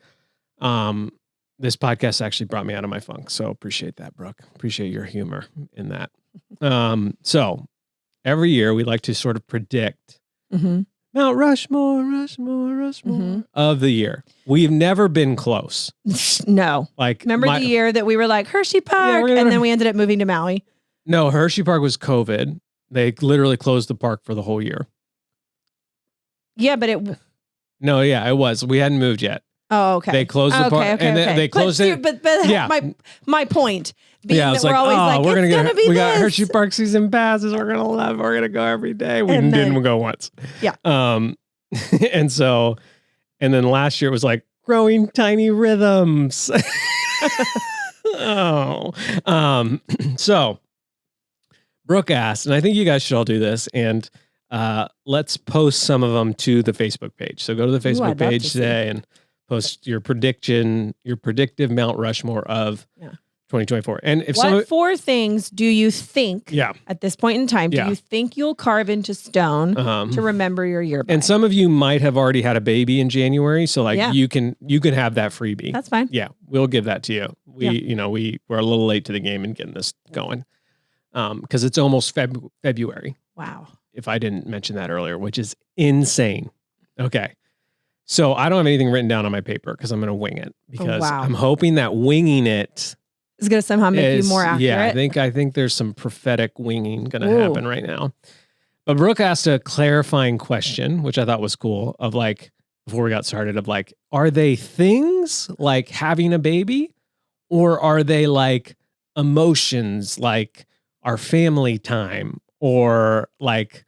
This podcast actually brought me out of my funk. So appreciate that, Brooke. Appreciate your humor in that. So every year we like to sort of predict Mount Rushmore of the year. We've never been close. No. Remember the year that we were like Hershey Park and then we ended up moving to Maui? No, Hershey Park was COVID. They literally closed the park for the whole year. Yeah, but it was. We hadn't moved yet. Oh, okay. They closed the park and they closed it. But my point being that it's we're always we're gonna we got Hershey Park season passes. We're gonna love. We're gonna go every day. We didn't go once. Yeah. And then last year it was growing tiny rhythms. Oh, so Brooke asked, and I think you guys should all do this, and let's post some of them to the Facebook page. So go to the Facebook page today and post your predictive Mount Rushmore of 2024. And if what 4 things do you think at this point in time, do you think you'll carve into stone to remember your year by? And some of you might have already had a baby in January. So like you can have that freebie. That's fine. Yeah. We'll give that to you. We're a little late to the game in getting this going. Cause it's almost February. Wow. If I didn't mention that earlier, which is insane. Okay. So I don't have anything written down on my paper because I'm going to wing it because I'm hoping that winging it is going to somehow make you more accurate. Yeah, I think there's some prophetic winging going to happen right now. But Brooke asked a clarifying question, which I thought was cool, of like, before we got started, of like, are they things like having a baby, or are they like emotions, like our family time, or like,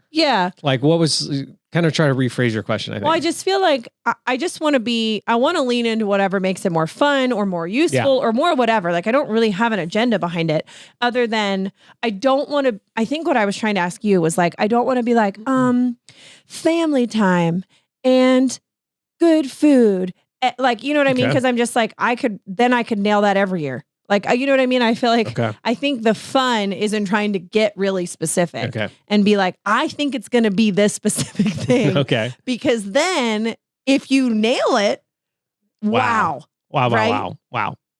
like what was, kind of try to rephrase your question, I think. Well, I just feel like I just want to I want to lean into whatever makes it more fun or more useful or more whatever. Like I don't really have an agenda behind it other than I think what I was trying to ask you was like, I don't want to be like, family time and good food. Like, you know what I mean? Cause I'm just like, I could nail that every year. Like, you know what I mean? I feel like I think the fun is in trying to get really specific and be like, I think it's going to be this specific thing. Because then if you nail it, wow.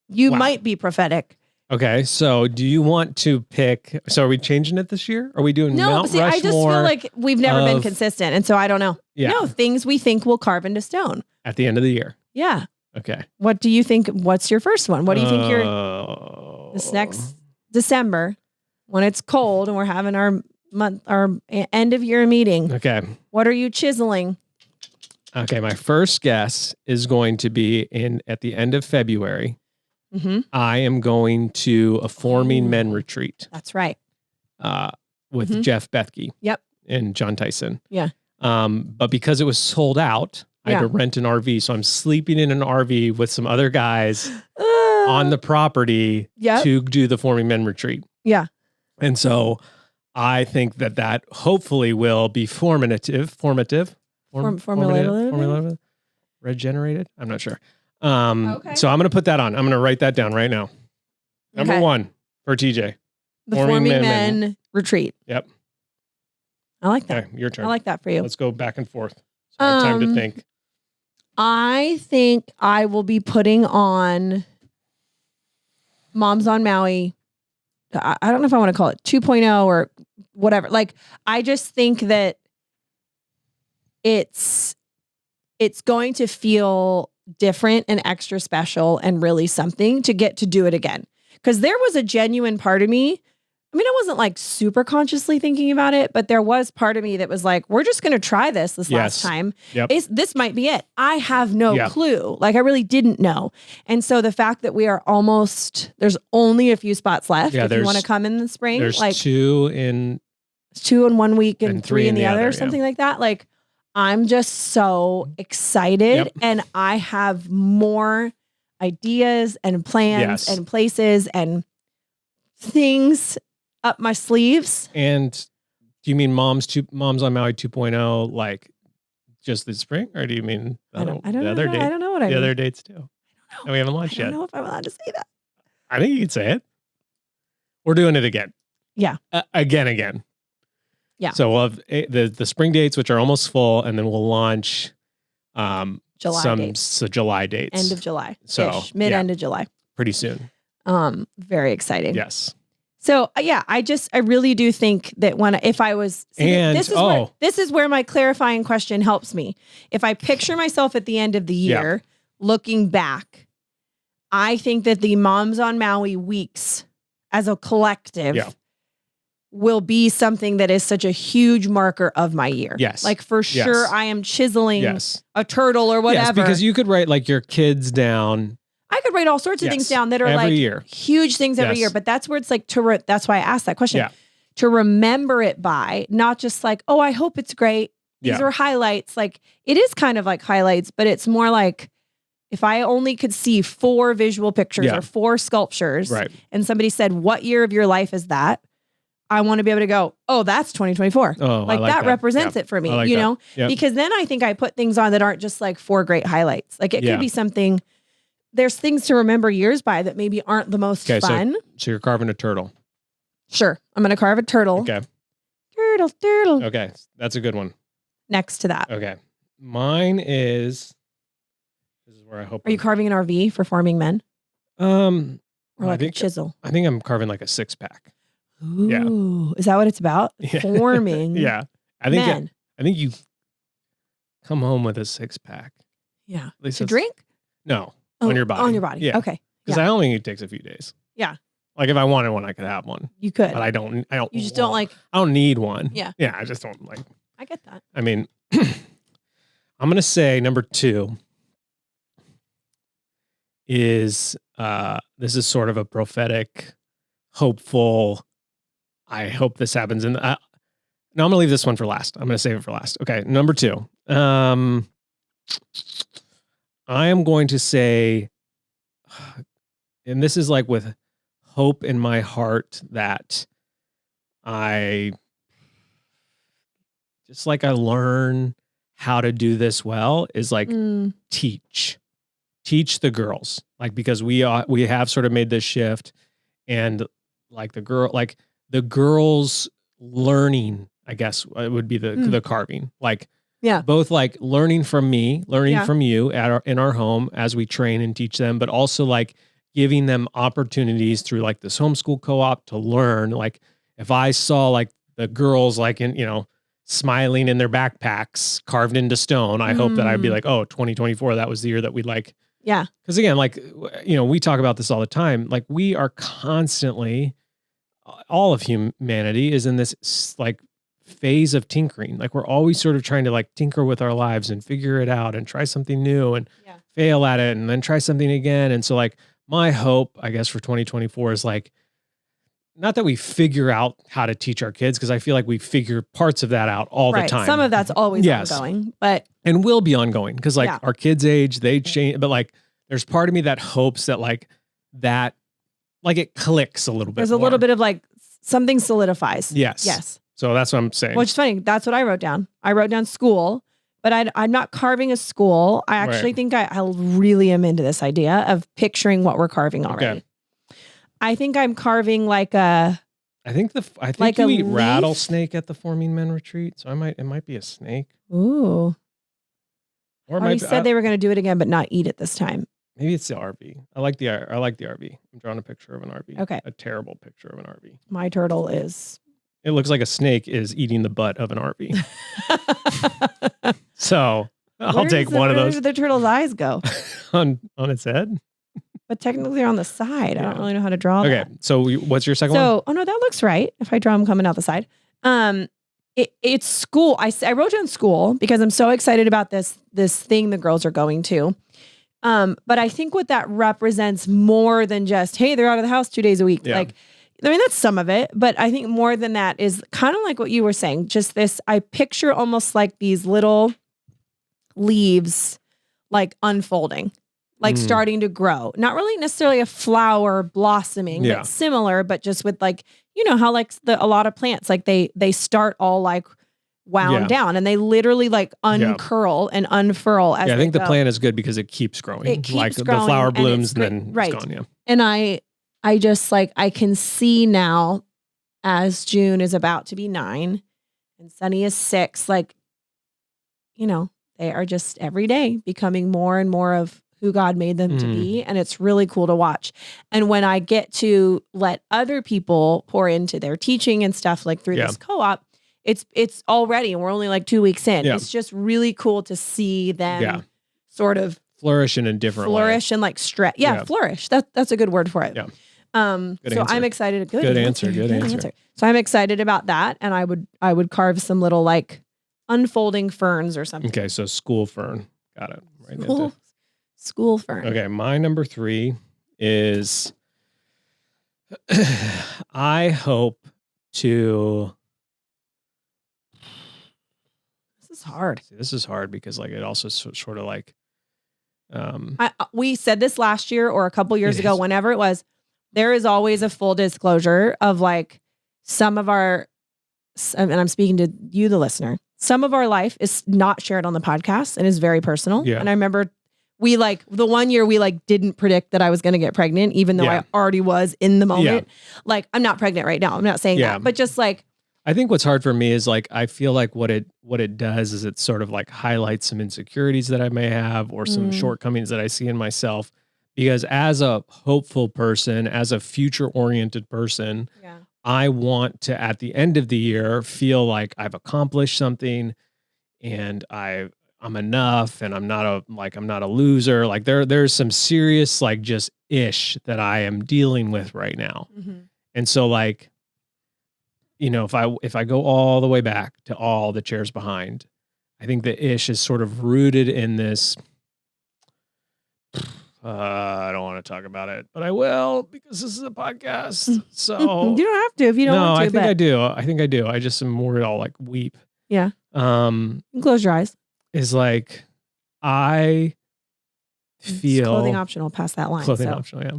You might be prophetic. Okay. So do you want to pick, so are we changing it this year? Are we doing Mount Rushmore? I just feel like we've never been consistent. And so I don't know. No, things we think will carve into stone. At the end of the year. Yeah. Okay. What do you think? What's your first one? What do you think this next December when it's cold and we're having our end of year meeting? Okay. What are you chiseling? Okay. My first guess is going to be at the end of February. I am going to a Forming Men retreat. That's right. With Jeff Bethke. Yep. And John Tyson. Yeah. But because it was sold out, I had to rent an RV. So I'm sleeping in an RV with some other guys on the property to do the Forming Men retreat. Yeah. And so I think that hopefully will be formative, regenerated. I'm not sure. So I'm going to put that on. I'm going to write that down right now. Number 1 for TJ. The Forming Men retreat. Yep. I like that. Okay, your turn. I like that for you. Let's go back and forth. So I have time to think. I think I will be putting on Moms on Maui. I don't know if I want to call it 2.0 or whatever. Like, I just think that it's going to feel different and extra special and really something to get to do it again. Because there was a genuine part of me. I mean, I wasn't like super consciously thinking about it, but there was part of me that was like, we're just going to try this last time. This might be it. I have no clue. Like, I really didn't know. And so the fact that we are there's only a few spots left. If you want to come in the spring, there's like 2 in 1 week and 3 in the other, something like that. Like, I'm just so excited and I have more ideas and plans and places and things up my sleeves. And do you mean Moms on Maui 2.0, like just this spring, or do you mean I don't know what I mean. The other dates too. I don't know. And we haven't launched yet. I don't know if I'm allowed to say that. I think you can say it. We're doing it again. Yeah. Again. Yeah. So we'll have the spring dates, which are almost full, and then we'll launch July dates. End of July. So end of July. Pretty soon. Very exciting. Yes. So I really do think that this is where my clarifying question helps me. If I picture myself at the end of the year, looking back, I think that the Moms on Maui weeks as a collective will be something that is such a huge marker of my year. Yes. Like for sure I am chiseling a turtle or whatever. Yes, because you could write like your kids down. I could write all sorts of things down that are every year. Huge things every year. But that's where it's like that's why I asked that question. To remember it by, not just like, oh, I hope it's great. These are highlights. Like, it is kind of like highlights, but it's more like if I only could see 4 visual pictures or 4 sculptures, and somebody said, what year of your life is that? I want to be able to go, oh, that's 2024. Oh, like that represents it for me, you know, because then I think I put things on that aren't just like 4 great highlights. Like it could be something, there's things to remember years by that maybe aren't the most fun. So you're carving a turtle. Sure. I'm going to carve a turtle. Okay. Turtle. Okay. That's a good one. Next to that. Okay. Mine is, this is where I hope. Are you carving an RV for farming men? Or like a chisel? I think I'm carving like a 6-pack. Ooh, is that what it's about? Forming. I think you come home with a 6-pack. Yeah. To drink? No, on your body. On your body. Yeah. Okay. Because I only think it takes a few days. Yeah. Like if I wanted one, I could have one. You could. But I don't. You just don't like. I don't need one. Yeah. Yeah. I just don't like. I get that. I mean, I'm gonna say number 2 is this is sort of a prophetic, hopeful. I hope this happens. And no, I'm going to leave this one for last. I'm going to save it for last. Okay. Number 2. I am going to say, and this is like with hope in my heart that I learn how to do this well is like teach the girls, like, because we have sort of made this shift, and like the girls learning, I guess it would be the carving, like both like learning from me, learning from you in our home as we train and teach them, but also like giving them opportunities through like this homeschool co-op to learn. Like if I saw like the girls like smiling in their backpacks carved into stone, I hope that I'd be like, oh, 2024, that was the year that we like. Yeah. Because again, like, we talk about this all the time. Like we are constantly, all of humanity is in this like phase of tinkering. Like we're always sort of trying to like tinker with our lives and figure it out and try something new and fail at it and then try something again. And so like my hope, I guess, for 2024 is like, not that we figure out how to teach our kids, because I feel like we figure parts of that out all the time. Some of that's always ongoing, and will be ongoing because like our kids age, they change. But like, there's part of me that hopes that like it clicks a little bit. There's a little bit of like something solidifies. Yes. So that's what I'm saying. Which is funny. That's what I wrote down. I wrote down school, but I'm not carving a school. I actually think I really am into this idea of picturing what we're carving already. Okay. I think I'm carving like a. I think like you eat rattlesnake at the Forming Men retreat, so it might be a snake. Ooh. Or you said they were going to do it again, but not eat it this time. Maybe it's the RV. I like the RV. I'm drawing a picture of an RV. Okay. A terrible picture of an RV. My turtle is. It looks like a snake is eating the butt of an RV. So I'll take one of those. Where do the turtle's eyes go? on its head. But technically they're on the side. I don't really know how to draw that. Okay, so what's your second one? Oh no, that looks right. If I draw them coming out the side. It's school. I wrote down school because I'm so excited about this thing the girls are going to. But I think what that represents more than just, hey, they're out of the house 2 days a week. Yeah. Like, I mean, that's some of it, but I think more than that is kind of like what you were saying. Just this, I picture almost like these little leaves like unfolding. Like starting to grow, not really necessarily a flower blossoming, but similar, but just with like, how like a lot of plants, like they start all like wound down and they literally like uncurl and unfurl as I think the plant is good because it keeps growing. It keeps like growing, the flower blooms and then right. it's gone. Yeah. And I just like, I can see now as June is about to be 9 and Sunny is 6, like, they are just every day becoming more and more of who God made them to be. And it's really cool to watch. And when I get to let other people pour into their teaching and stuff like through this co-op, it's already, and we're only like 2 weeks in. Yeah. It's just really cool to see them sort of flourish in a different way. And like stretch. Yeah, flourish. That's a good word for it. Yeah. So answer. I'm excited. Good answer. So I'm excited about that. And I would carve some little like unfolding ferns or something. Okay. So school fern. Got it. Right. School fern. Okay, my number 3 is I hope to. This is hard. This is hard because like it also sort of like We said this last year or a couple years ago, whenever it was, there is always a full disclosure of like some of our, and I'm speaking to you, the listener, some of our life is not shared on the podcast and is very personal. Yeah. And I remember we like the one year we like didn't predict that I was going to get pregnant, even though I already was in the moment. Like I'm not pregnant right now. I'm not saying that, but just like, I think what's hard for me is like, I feel like what it does is it sort of like highlights some insecurities that I may have or some shortcomings that I see in myself. Because as a hopeful person, as a future oriented person, I want to, at the end of the year, feel like I've accomplished something and I'm enough and I'm not a loser. Like there's some serious, like just ish that I am dealing with right now. And so like, you know, if I go all the way back to all the chairs behind, I think the ish is sort of rooted in this. I don't want to talk about it, but I will because this is a podcast. So you don't have to if you don't want to. I think I do. I think I do. I just am worried I'll like weep. Yeah. Close your eyes. Is like I feel it's clothing optional past that line. Clothing optional, yeah.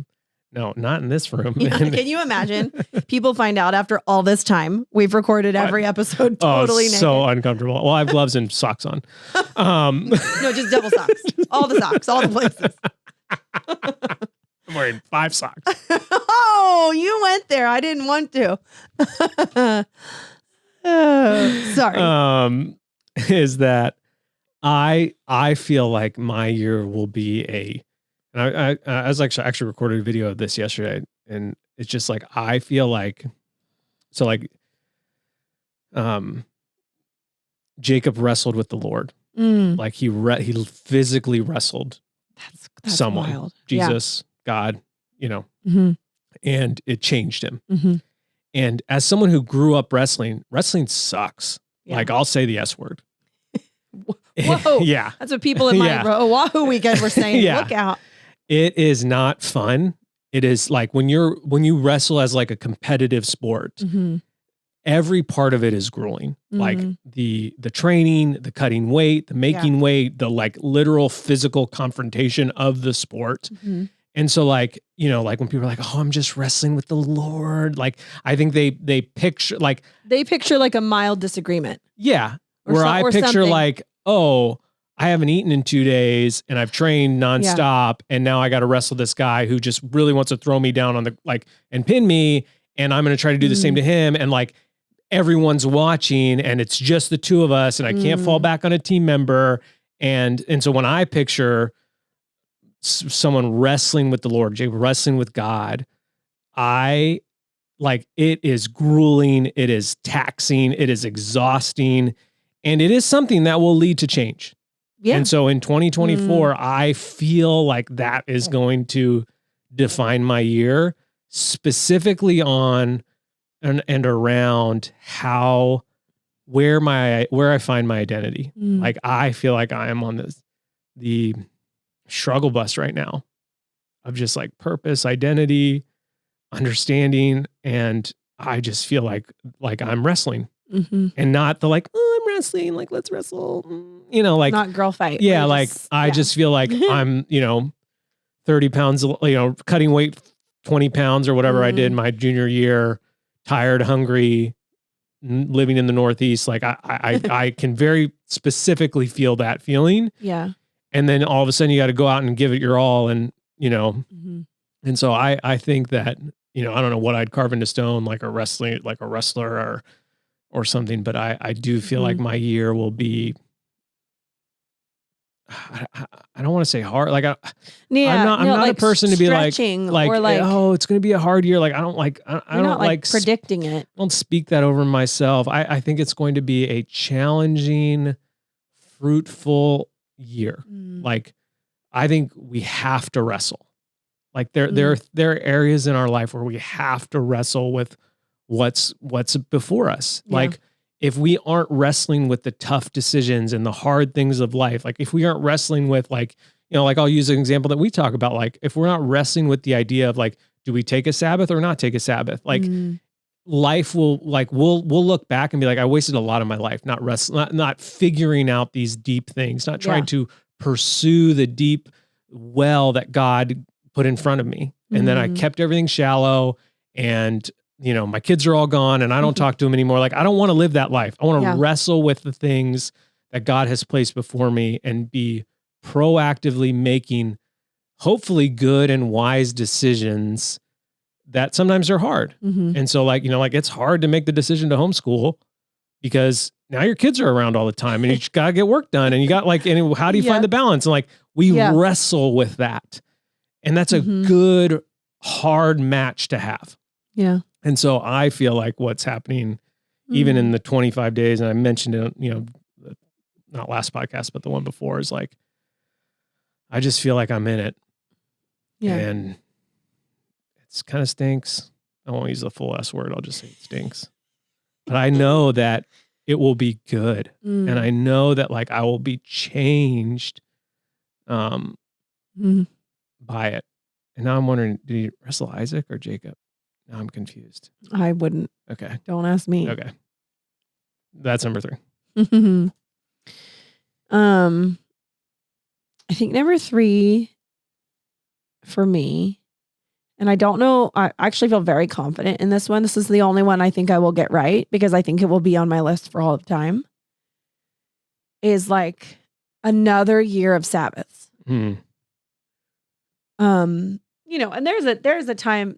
No, not in this room. Yeah, can you imagine? People find out after all this time we've recorded every episode totally naked. So uncomfortable. Well, I have gloves and socks on. No, just double socks. All the socks, all the places. I'm wearing 5 socks. Oh, you went there. I didn't want to. Sorry. Is that I feel like my year will be and I was actually recorded a video of this yesterday, and it's just like I feel like so like Jacob wrestled with the Lord. Like he physically wrestled that's someone, wild. Jesus, God, you know, and it changed him. And as someone who grew up wrestling sucks. Like I'll say the S word. Whoa. Yeah. That's what people in my Oahu weekend were saying. Look out. It is not fun. It is like when you wrestle as like a competitive sport, every part of it is grueling. Like the training, the cutting weight, the making weight, the like literal physical confrontation of the sport. And so like, you know, like when people are like, oh, I'm just wrestling with the Lord. Like, I think they picture like a mild disagreement. Yeah. Where I picture something. Like, oh, I haven't eaten in 2 days and I've trained nonstop. And now I got to wrestle this guy who just really wants to throw me down on the, like, and pin me. And I'm going to try to do the same to him. And like, everyone's watching and it's just the two of us and I can't fall back on a team member. And so when I picture someone wrestling with the Lord, wrestling with God, I like, it is grueling. It is taxing. It is exhausting. And it is something that will lead to change. Yeah. And so in 2024, I feel like that is going to define my year, specifically on and around where I find my identity. Like I feel like I am on the struggle bus right now of just like purpose, identity, understanding, and I just feel like I'm wrestling. And not the like, oh, I'm wrestling, like let's wrestle, you know, like not girl fight. Yeah, like I just feel like I'm, you know, 30 pounds, you know, cutting weight 20 pounds or whatever I did my junior year, tired, hungry, living in the Northeast. Like I can very specifically feel that feeling. Yeah. And then all of a sudden you got to go out and give it your all, and you know, and so I think that, you know, I don't know what I'd carve into stone, like a wrestler or something, but I do feel like my year will be, I don't want to say hard. Like I'm not a person to be like, oh, it's going to be a hard year. Like I don't like predicting it. I don't speak that over myself. I think it's going to be a challenging, fruitful year. Like I think we have to wrestle. Like there are areas in our life where we have to wrestle with what's before us. Yeah. Like if we aren't wrestling with the tough decisions and the hard things of life, like if we aren't wrestling with like, you know, like I'll use an example that we talk about, like if we're not wrestling with the idea of like, do we take a Sabbath or not take a Sabbath? Like life will like, we'll look back and be like, I wasted a lot of my life, not figuring out these deep things, not trying to pursue the deep well that God put in front of me. And then I kept everything shallow, and my kids are all gone and I don't talk to them anymore. Like, I don't want to live that life. I want to wrestle with the things that God has placed before me and be proactively making hopefully good and wise decisions that sometimes are hard. And so like it's hard to make the decision to homeschool because now your kids are around all the time and you just gotta get work done. And you got and how do you find the balance? And like, we wrestle with that. And that's a good, hard match to have. Yeah. And so I feel like what's happening even in the 25 days, and I mentioned it, not last podcast, but the one before, is like, I just feel like I'm in it. Yeah. And it's kind of stinks. I won't use the full S word. I'll just say it stinks. But I know that it will be good. And I know that like I will be changed by it. And now I'm wondering, did he wrestle Isaac or Jacob? Now I'm confused. I wouldn't. Okay. Don't ask me. Okay. That's number 3. I think number 3 for me, and I don't know, I actually feel very confident in this one. This is the only one I think I will get right because I think it will be on my list for all of time, is like another year of Sabbaths. And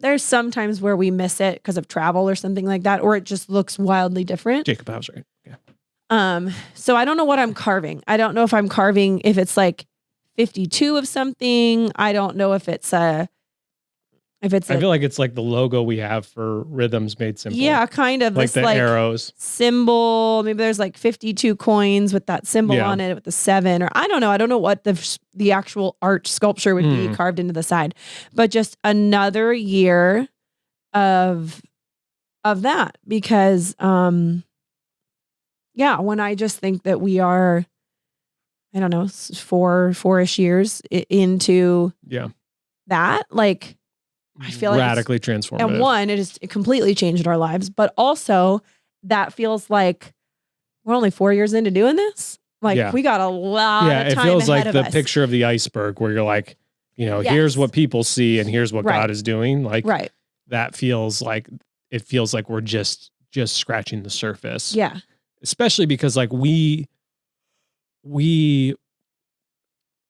there's some times where we miss it because of travel or something like that, or it just looks wildly different. Jacob, I was right. Yeah. So I don't know what I'm carving. I don't know if I'm carving, if it's like 52 of something. I don't know if it's I feel like it's like the logo we have for Rhythms Made Simple. Yeah, kind of. Like this, the arrows. Symbol. Maybe there's like 52 coins with that symbol on it with the 7, or I don't know. I don't know what the actual art sculpture would be carved into the side. But just another year of that, because when I just think that we are, I don't know, 4-ish years into that, like, I feel like radically transformative. And one, it completely changed our lives, but also that feels like we're only 4 years into doing this. Like we got a lot of time. It feels ahead like of the us. Picture of the iceberg where you're like, here's what people see and here's what God is doing. Like that feels like, it feels like we're just scratching the surface. Yeah. Especially because like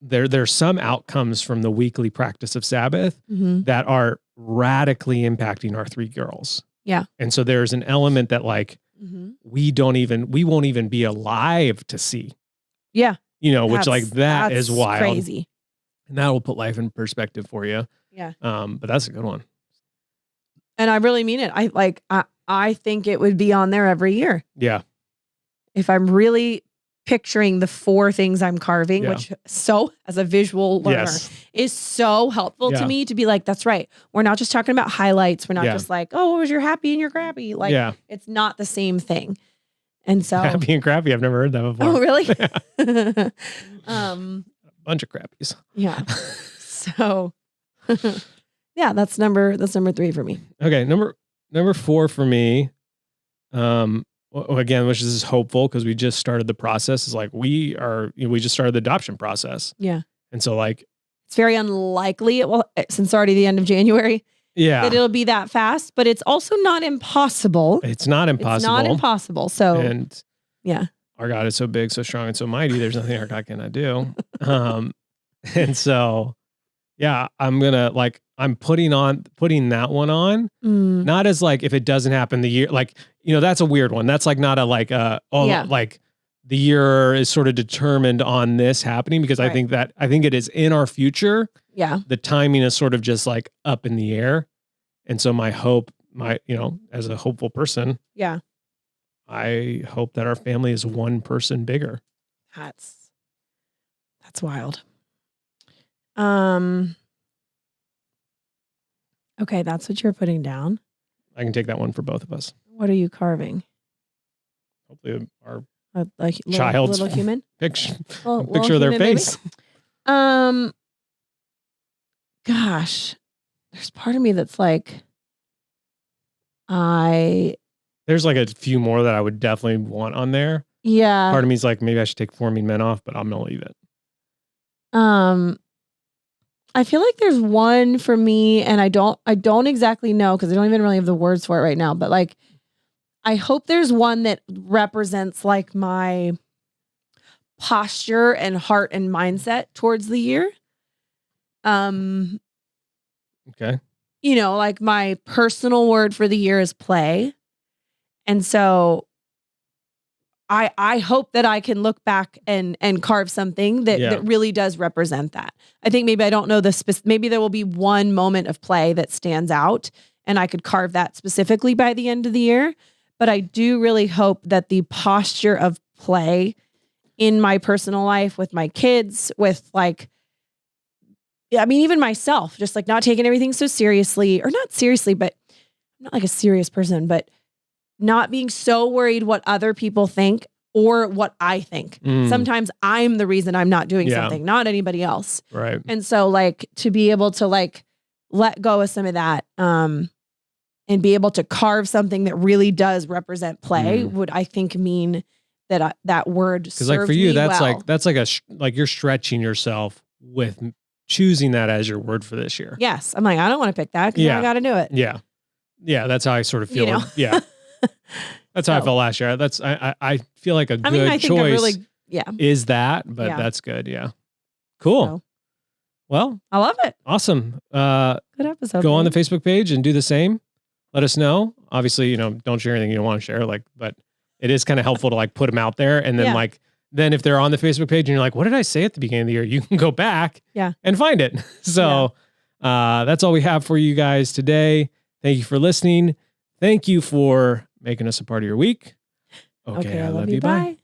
there's some outcomes from the weekly practice of Sabbath that are radically impacting our 3 girls. Yeah. And so there's an element that like we won't even be alive to see. Yeah. Which like that is wild. Crazy. And that will put life in perspective for you. Yeah. But that's a good one. And I really mean it. I think it would be on there every year. Yeah. If I'm really picturing the 4 things I'm carving, which as a visual learner is so helpful to me to be like, that's right. We're not just talking about highlights. We're not just like, oh, what was your happy and your crappy? Like it's not the same thing. And so happy and crappy, I've never heard that before. Oh, really? Bunch of crappies. Yeah. So that's number 3 for me. Okay. Number 4 for me. Again, which is hopeful because we just started the process, is like we just started the adoption process. Yeah. And so like it's very unlikely since already the end of January. Yeah. That it'll be that fast, but it's also not impossible. It's not impossible. So our God is so big, so strong, and so mighty. There's nothing our God cannot do. And so I'm putting that one on, not as like, if it doesn't happen the year, like, that's a weird one. That's like not a like, like the year is sort of determined on this happening, because I think it is in our future. Yeah. The timing is sort of just like up in the air. And so my hope, as a hopeful person, I hope that our family is one person bigger. That's wild. Okay, that's what you're putting down. I can take that one for both of us. What are you carving? Hopefully our child's little human picture of their face. Gosh, there's part of me that's like, there's like a few more that I would definitely want on there. Yeah. Part of me is like, maybe I should take Forming Men off, but I'm gonna leave it. I feel like there's one for me, and I don't exactly know because I don't even really have the words for it right now. But like, I hope there's one that represents like my posture and heart and mindset towards the year. Okay. You know, like my personal word for the year is play. And so I hope that I can look back and carve something that really does represent that. I think maybe I don't know maybe there will be one moment of play that stands out and I could carve that specifically by the end of the year. But I do really hope that the posture of play in my personal life with my kids, with like, I mean, even myself, just like not taking everything so seriously, or not seriously, but I'm not like a serious person, but not being so worried what other people think or what I think. Sometimes I'm the reason I'm not doing something, not anybody else. Right. And so like to be able to like let go of some of that, and be able to carve something that really does represent play would, I think, mean that that word served like for you, me that's well. like you're stretching yourself with choosing that as your word for this year. Yes. I'm like, I don't want to pick that because I got to do it. Yeah. Yeah. That's how I sort of feel. You know? Yeah. That's how I felt last year. That's, I feel like a good choice is that, but that's good. Yeah. Cool. So, well, I love it. Awesome. Good episode. Go on the Facebook page and do the same. Let us know. Obviously, don't share anything you don't want to share, but it is kind of helpful to like put them out there. And then then if they're on the Facebook page and you're like, what did I say at the beginning of the year? You can go back and find it. So that's all we have for you guys today. Thank you for listening. Thank you for making us a part of your week. Okay, I love you. Bye.